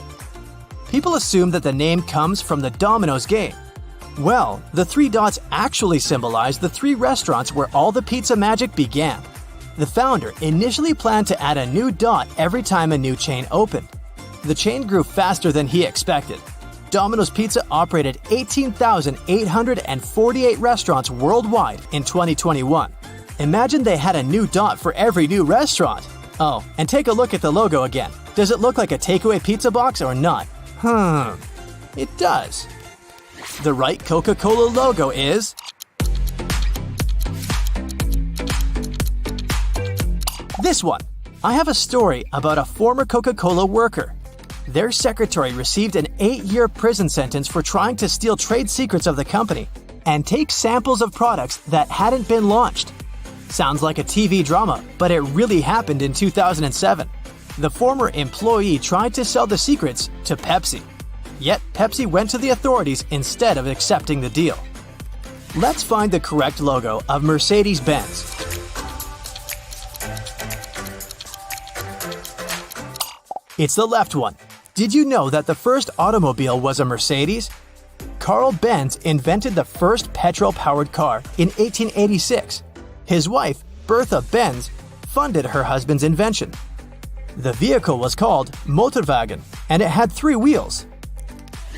People assume that the name comes from the Domino's game. Well, the three dots actually symbolize the three restaurants where all the pizza magic began. The founder initially planned to add a new dot every time a new chain opened. The chain grew faster than he expected. Domino's Pizza operated 18,848 restaurants worldwide in 2021. Imagine they had a new dot for every new restaurant. Oh, and take a look at the logo again. Does it look like a takeaway pizza box or not? It does. The right Coca-Cola logo is... this one. I have a story about a former Coca-Cola worker. Their secretary received an 8-year prison sentence for trying to steal trade secrets of the company and take samples of products that hadn't been launched. Sounds like a TV drama, but it really happened in 2007. The former employee tried to sell the secrets to Pepsi. Yet Pepsi went to the authorities instead of accepting the deal. Let's find the correct logo of Mercedes-Benz. It's the left one. Did you know that the first automobile was a Mercedes? Carl Benz invented the first petrol-powered car in 1886. His wife, Bertha Benz, funded her husband's invention. The vehicle was called Motorwagen, and it had 3 wheels.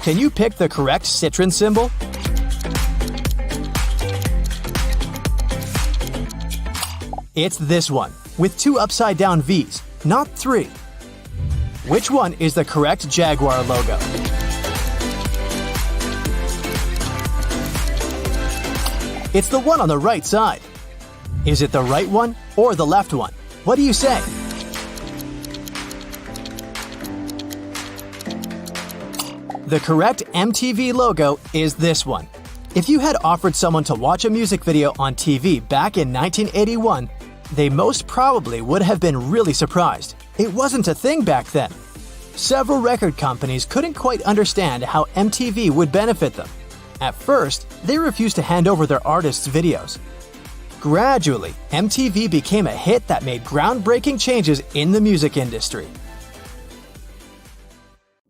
Can you pick the correct Citroen symbol? It's this one, with 2 upside-down V's, not 3. Which one is the correct Jaguar logo? It's the one on the right side. Is it the right one or the left one? What do you say? The correct MTV logo is this one. If you had offered someone to watch a music video on TV back in 1981, they most probably would have been really surprised. It wasn't a thing back then. Several record companies couldn't quite understand how MTV would benefit them. At first, they refused to hand over their artists' videos. Gradually, MTV became a hit that made groundbreaking changes in the music industry.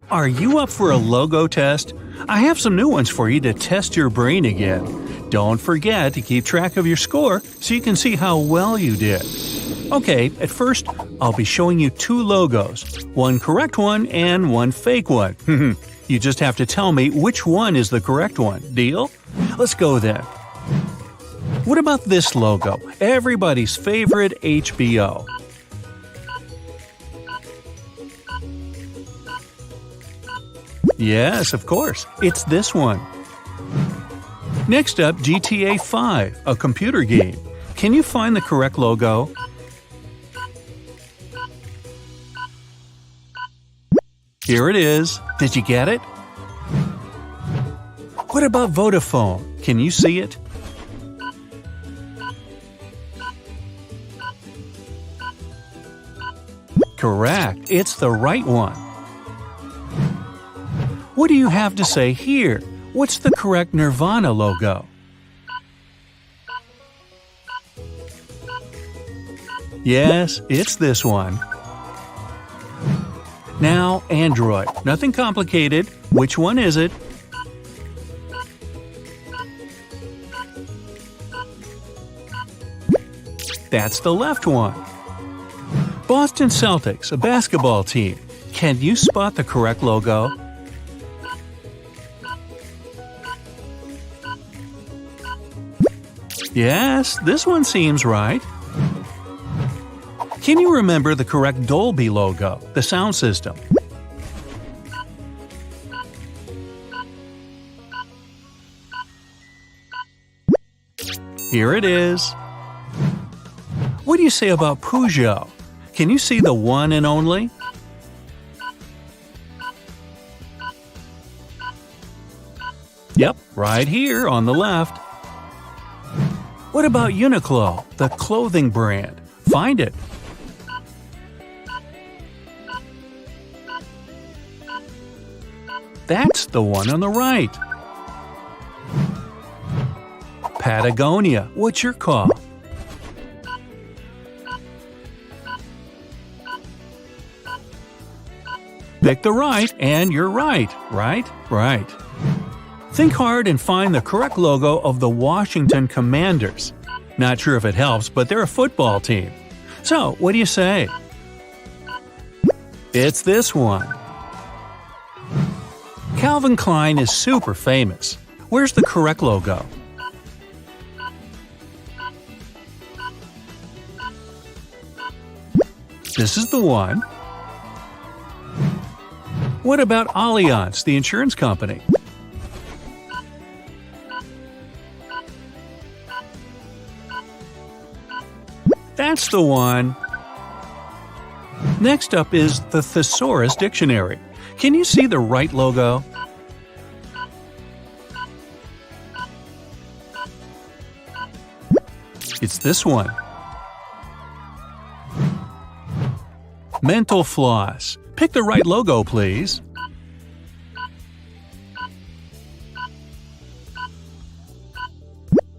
Are you up for a logo test? I have some new ones for you to test your brain again. Don't forget to keep track of your score so you can see how well you did. Okay, at first, I'll be showing you two logos, one correct one and one fake one. You just have to tell me which one is the correct one. Deal? Let's go then. What about this logo? Everybody's favorite HBO. Yes, of course. It's this one. Next up, GTA 5, a computer game. Can you find the correct logo? Here it is. Did you get it? What about Vodafone? Can you see it? Correct. It's the right one. What do you have to say here? What's the correct Nirvana logo? Yes, it's this one. Now, Android. Nothing complicated. Which one is it? That's the left one. Boston Celtics, a basketball team. Can you spot the correct logo? Yes, this one seems right. Can you remember the correct Dolby logo, the sound system? Here it is. What do you say about Peugeot? Can you see the one and only? Yep, right here on the left. What about Uniqlo, the clothing brand? Find it. That's the one on the right. Patagonia, what's your call? Pick the right, and you're right. Right. Think hard and find the correct logo of the Washington Commanders. Not sure if it helps, but they're a football team. So, what do you say? It's this one. Calvin Klein is super famous. Where's the correct logo? This is the one. What about Allianz, the insurance company? That's the one. Next up is the Thesaurus Dictionary. Can you see the right logo? It's this one. Mental floss. Pick the right logo, please.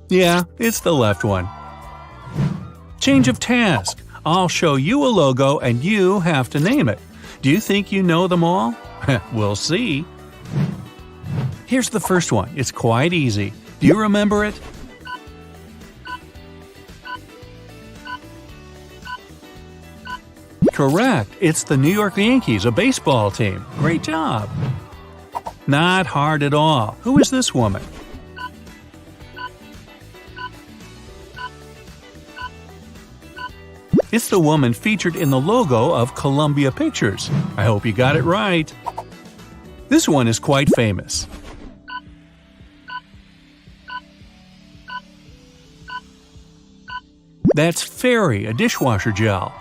Yeah, it's the left one. Change of task. I'll show you a logo and you have to name it. Do you think you know them all? We'll see. Here's the first one. It's quite easy. Do you remember it? Correct. It's the New York Yankees, a baseball team. Great job. Not hard at all. Who is this woman? It's the woman featured in the logo of Columbia Pictures. I hope you got it right. This one is quite famous. That's Fairy, a dishwasher gel.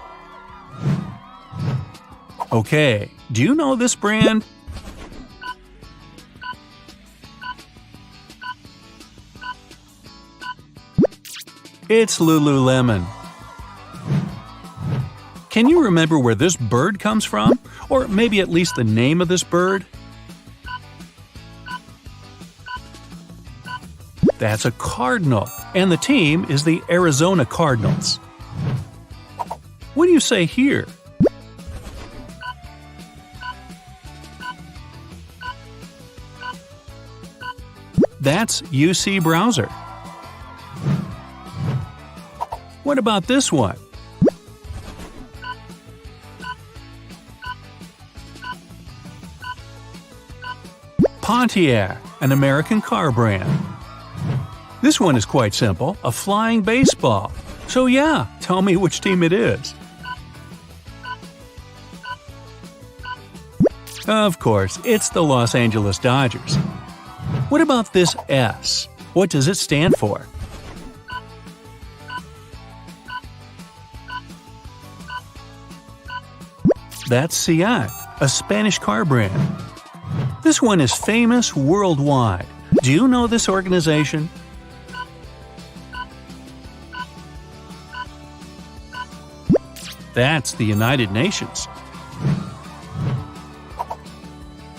Okay, do you know this brand? It's Lululemon. Can you remember where this bird comes from? Or maybe at least the name of this bird? That's a cardinal, and the team is the Arizona Cardinals. What do you say here? That's UC Browser. What about this one? Pontiac, an American car brand. This one is quite simple, a flying baseball. So yeah, tell me which team it is. Of course, it's the Los Angeles Dodgers. What about this S? What does it stand for? That's Seat, a Spanish car brand. This one is famous worldwide. Do you know this organization? That's the United Nations.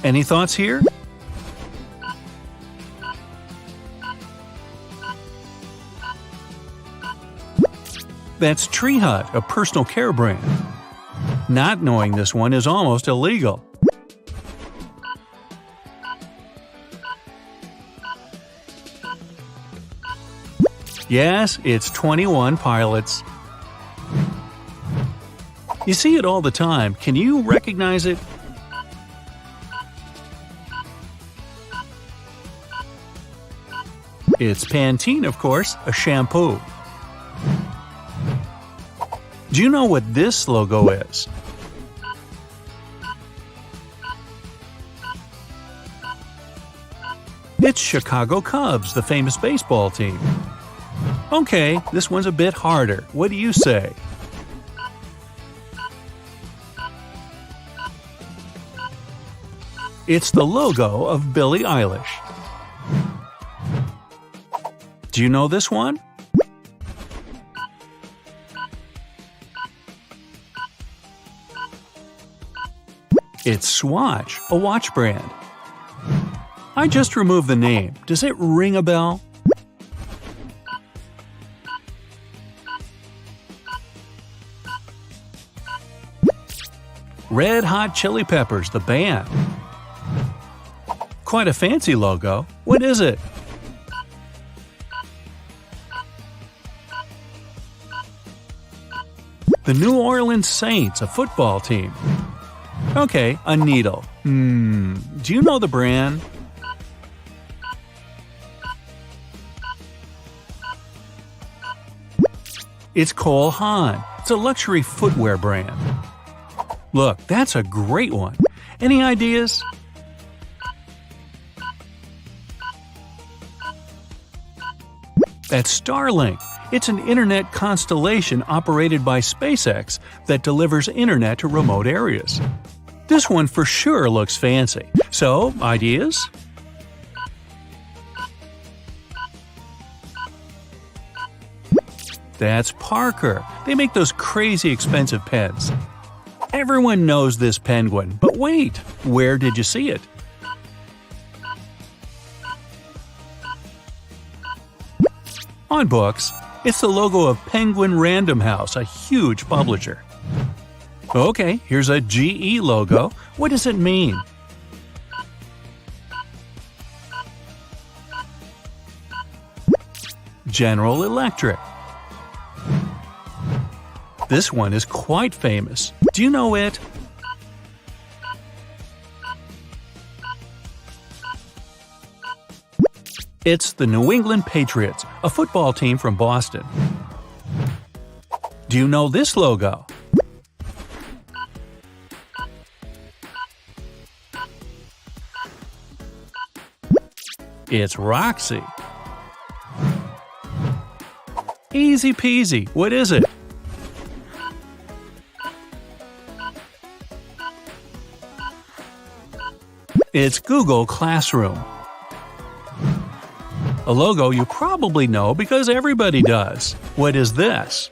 Any thoughts here? That's Tree Hut, a personal care brand. Not knowing this one is almost illegal. Yes, it's 21 Pilots. You see it all the time. Can you recognize it? It's Pantene, of course, a shampoo. Do you know what this logo is? It's Chicago Cubs, the famous baseball team. Okay, this one's a bit harder. What do you say? It's the logo of Billie Eilish. Do you know this one? It's Swatch, a watch brand. I just removed the name. Does it ring a bell? Red Hot Chili Peppers, the band. Quite a fancy logo. What is it? The New Orleans Saints, a football team. Okay, a needle. Do you know the brand? It's Cole Haan. It's a luxury footwear brand. Look, that's a great one. Any ideas? That's Starlink. It's an internet constellation operated by SpaceX that delivers internet to remote areas. This one for sure looks fancy. So, ideas? That's Parker. They make those crazy expensive pens. Everyone knows this penguin, but wait, where did you see it? On books, it's the logo of Penguin Random House, a huge publisher. Okay, here's a GE logo. What does it mean? General Electric. This one is quite famous. Do you know it? It's the New England Patriots, a football team from Boston. Do you know this logo? It's Roxy. Easy peasy. What is it? It's Google Classroom. A logo you probably know because everybody does. What is this?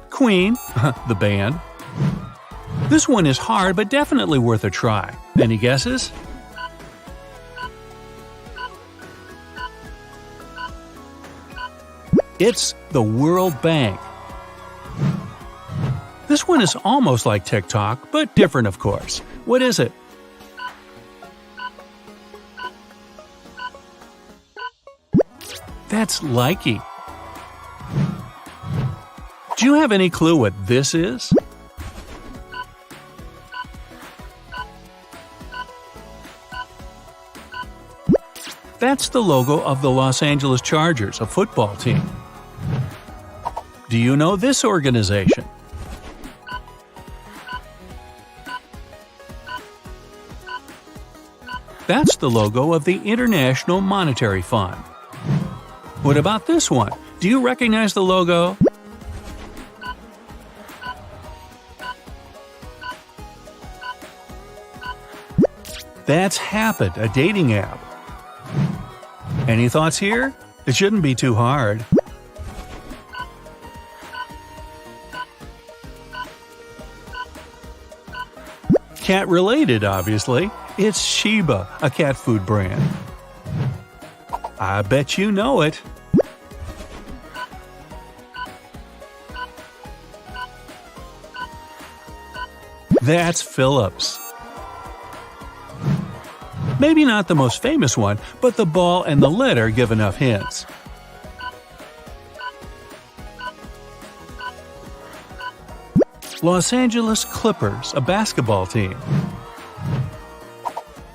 Queen, the band. This one is hard but definitely worth a try. Any guesses? It's the World Bank. This one is almost like TikTok, but different of course. What is it? That's Likey. Do you have any clue what this is? That's the logo of the Los Angeles Chargers, a football team. Do you know this organization? That's the logo of the International Monetary Fund. What about this one? Do you recognize the logo? That's Happn, a dating app. Any thoughts here? It shouldn't be too hard. Cat related, obviously. It's Shiba, a cat food brand. I bet you know it. That's Philips. Maybe not the most famous one, but the ball and the letter give enough hints. Los Angeles Clippers, a basketball team.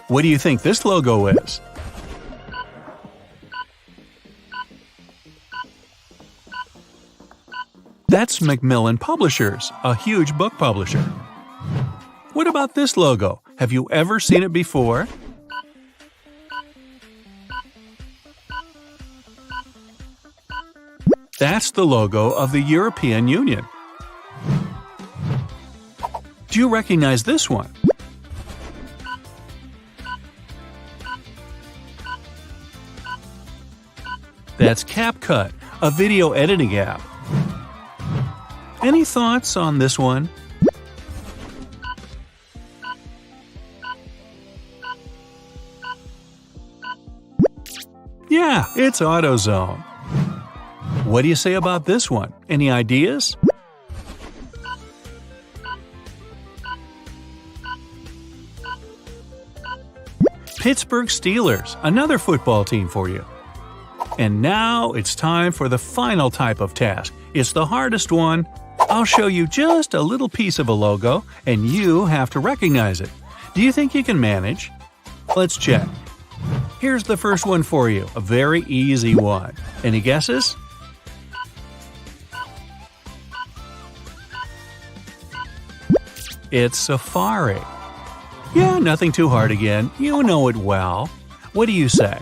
What do you think this logo is? That's Macmillan Publishers, a huge book publisher. What about this logo? Have you ever seen it before? That's the logo of the European Union. Do you recognize this one? That's CapCut, a video editing app. Any thoughts on this one? Yeah, it's AutoZone. What do you say about this one? Any ideas? Pittsburgh Steelers, another football team for you. And now it's time for the final type of task. It's the hardest one. I'll show you just a little piece of a logo, and you have to recognize it. Do you think you can manage? Let's check. Here's the first one for you, a very easy one. Any guesses? It's Safari. Yeah, nothing too hard again. You know it well. What do you say?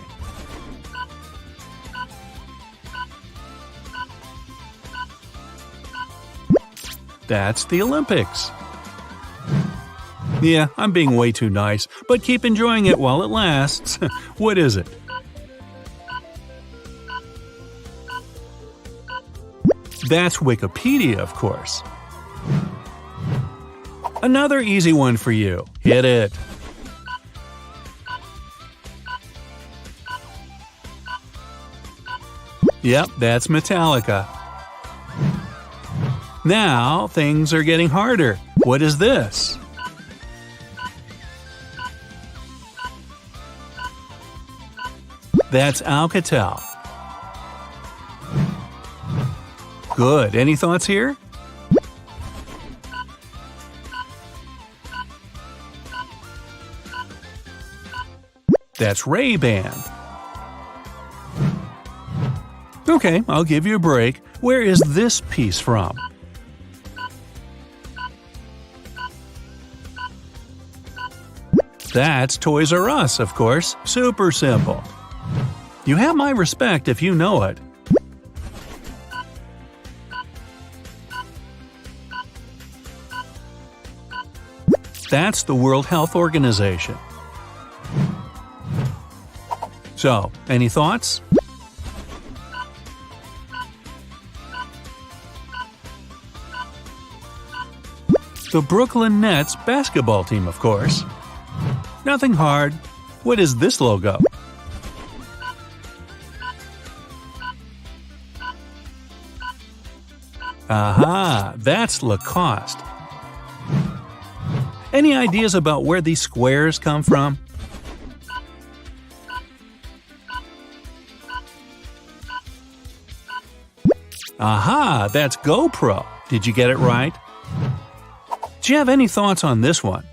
That's the Olympics. Yeah, I'm being way too nice, but keep enjoying it while it lasts. What is it? That's Wikipedia, of course. Another easy one for you. Hit it. Yep, that's Metallica. Now, things are getting harder. What is this? That's Alcatel. Good. Any thoughts here? That's Ray-Ban. Okay, I'll give you a break. Where is this piece from? That's Toys R Us, of course. Super simple. You have my respect if you know it. That's the World Health Organization. So, any thoughts? The Brooklyn Nets basketball team, of course. Nothing hard. What is this logo? Aha, that's Lacoste. Any ideas about where these squares come from? Aha, that's GoPro. Did you get it right? Do you have any thoughts on this one?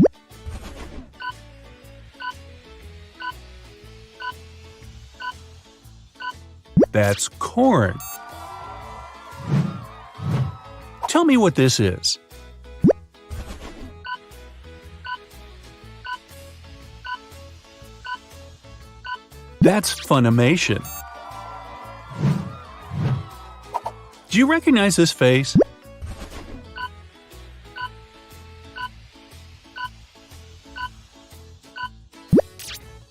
That's corn. Tell me what this is. That's Funimation. Do you recognize this face?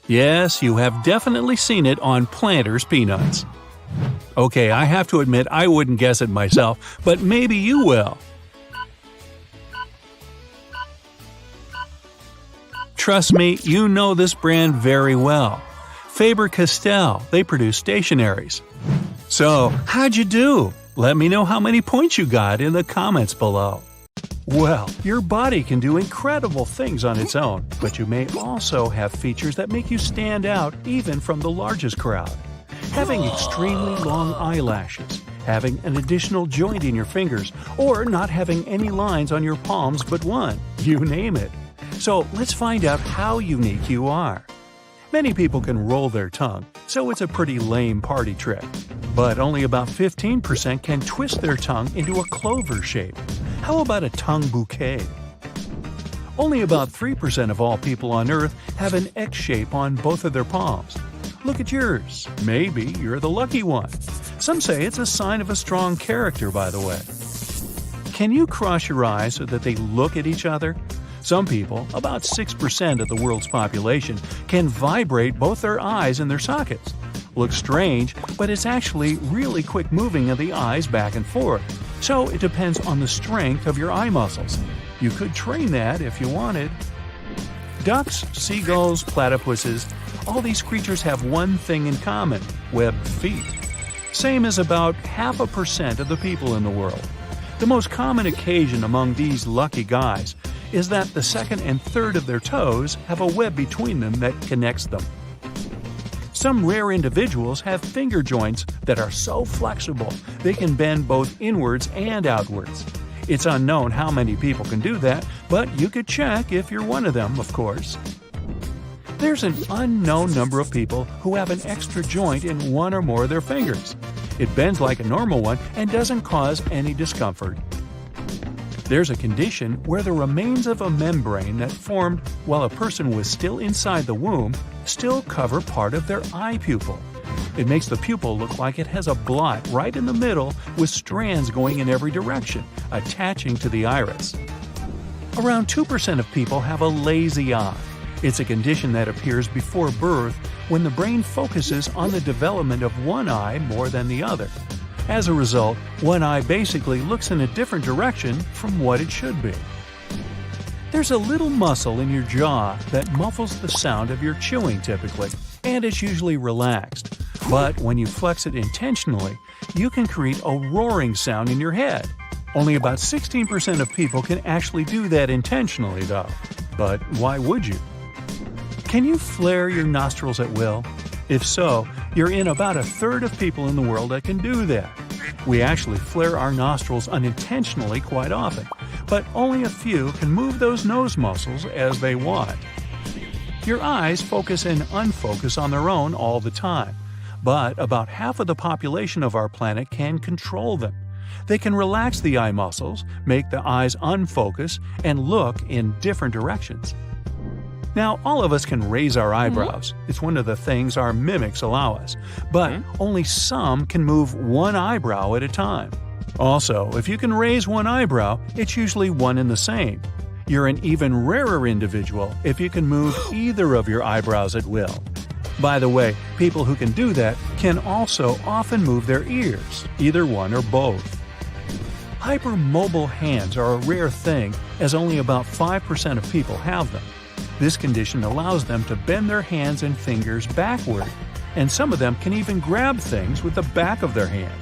Yes, you have definitely seen it on Planters Peanuts. Okay, I have to admit I wouldn't guess it myself, but maybe you will. Trust me, you know this brand very well. Faber-Castell, they produce stationaries. So, how'd you do? Let me know how many points you got in the comments below. Well, your body can do incredible things on its own, but you may also have features that make you stand out even from the largest crowd. Having extremely long eyelashes, having an additional joint in your fingers, or not having any lines on your palms but one, you name it. So let's find out how unique you are. Many people can roll their tongue, so it's a pretty lame party trick. But only about 15% can twist their tongue into a clover shape. How about a tongue bouquet? Only about 3% of all people on Earth have an X shape on both of their palms. Look at yours. Maybe you're the lucky one. Some say it's a sign of a strong character, by the way. Can you cross your eyes so that they look at each other? Some people, about 6% of the world's population, can vibrate both their eyes and their sockets. Looks strange, but it's actually really quick moving of the eyes back and forth. So it depends on the strength of your eye muscles. You could train that if you wanted. Ducks, seagulls, platypuses, all these creatures have one thing in common: webbed feet. Same as about 0.5% of the people in the world. The most common occasion among these lucky guys is that the second and third of their toes have a web between them that connects them. Some rare individuals have finger joints that are so flexible they can bend both inwards and outwards. It's unknown how many people can do that, but you could check if you're one of them, of course. There's an unknown number of people who have an extra joint in one or more of their fingers. It bends like a normal one and doesn't cause any discomfort. There's a condition where the remains of a membrane that formed while a person was still inside the womb still cover part of their eye pupil. It makes the pupil look like it has a blot right in the middle with strands going in every direction, attaching to the iris. Around 2% of people have a lazy eye. It's a condition that appears before birth when the brain focuses on the development of one eye more than the other. As a result, one eye basically looks in a different direction from what it should be. There's a little muscle in your jaw that muffles the sound of your chewing typically, and it's usually relaxed. But when you flex it intentionally, you can create a roaring sound in your head. Only about 16% of people can actually do that intentionally, though. But why would you? Can you flare your nostrils at will? If so, you're in about a third of people in the world that can do that. We actually flare our nostrils unintentionally quite often, but only a few can move those nose muscles as they want. Your eyes focus and unfocus on their own all the time, but about half of the population of our planet can control them. They can relax the eye muscles, make the eyes unfocus, and look in different directions. Now, all of us can raise our eyebrows. It's one of the things our mimics allow us. But only some can move one eyebrow at a time. Also, if you can raise one eyebrow, it's usually one and the same. You're an even rarer individual if you can move either of your eyebrows at will. By the way, people who can do that can also often move their ears, either one or both. Hypermobile hands are a rare thing, as only about 5% of people have them. This condition allows them to bend their hands and fingers backward, and some of them can even grab things with the back of their hand.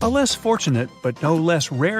A less fortunate but no less rare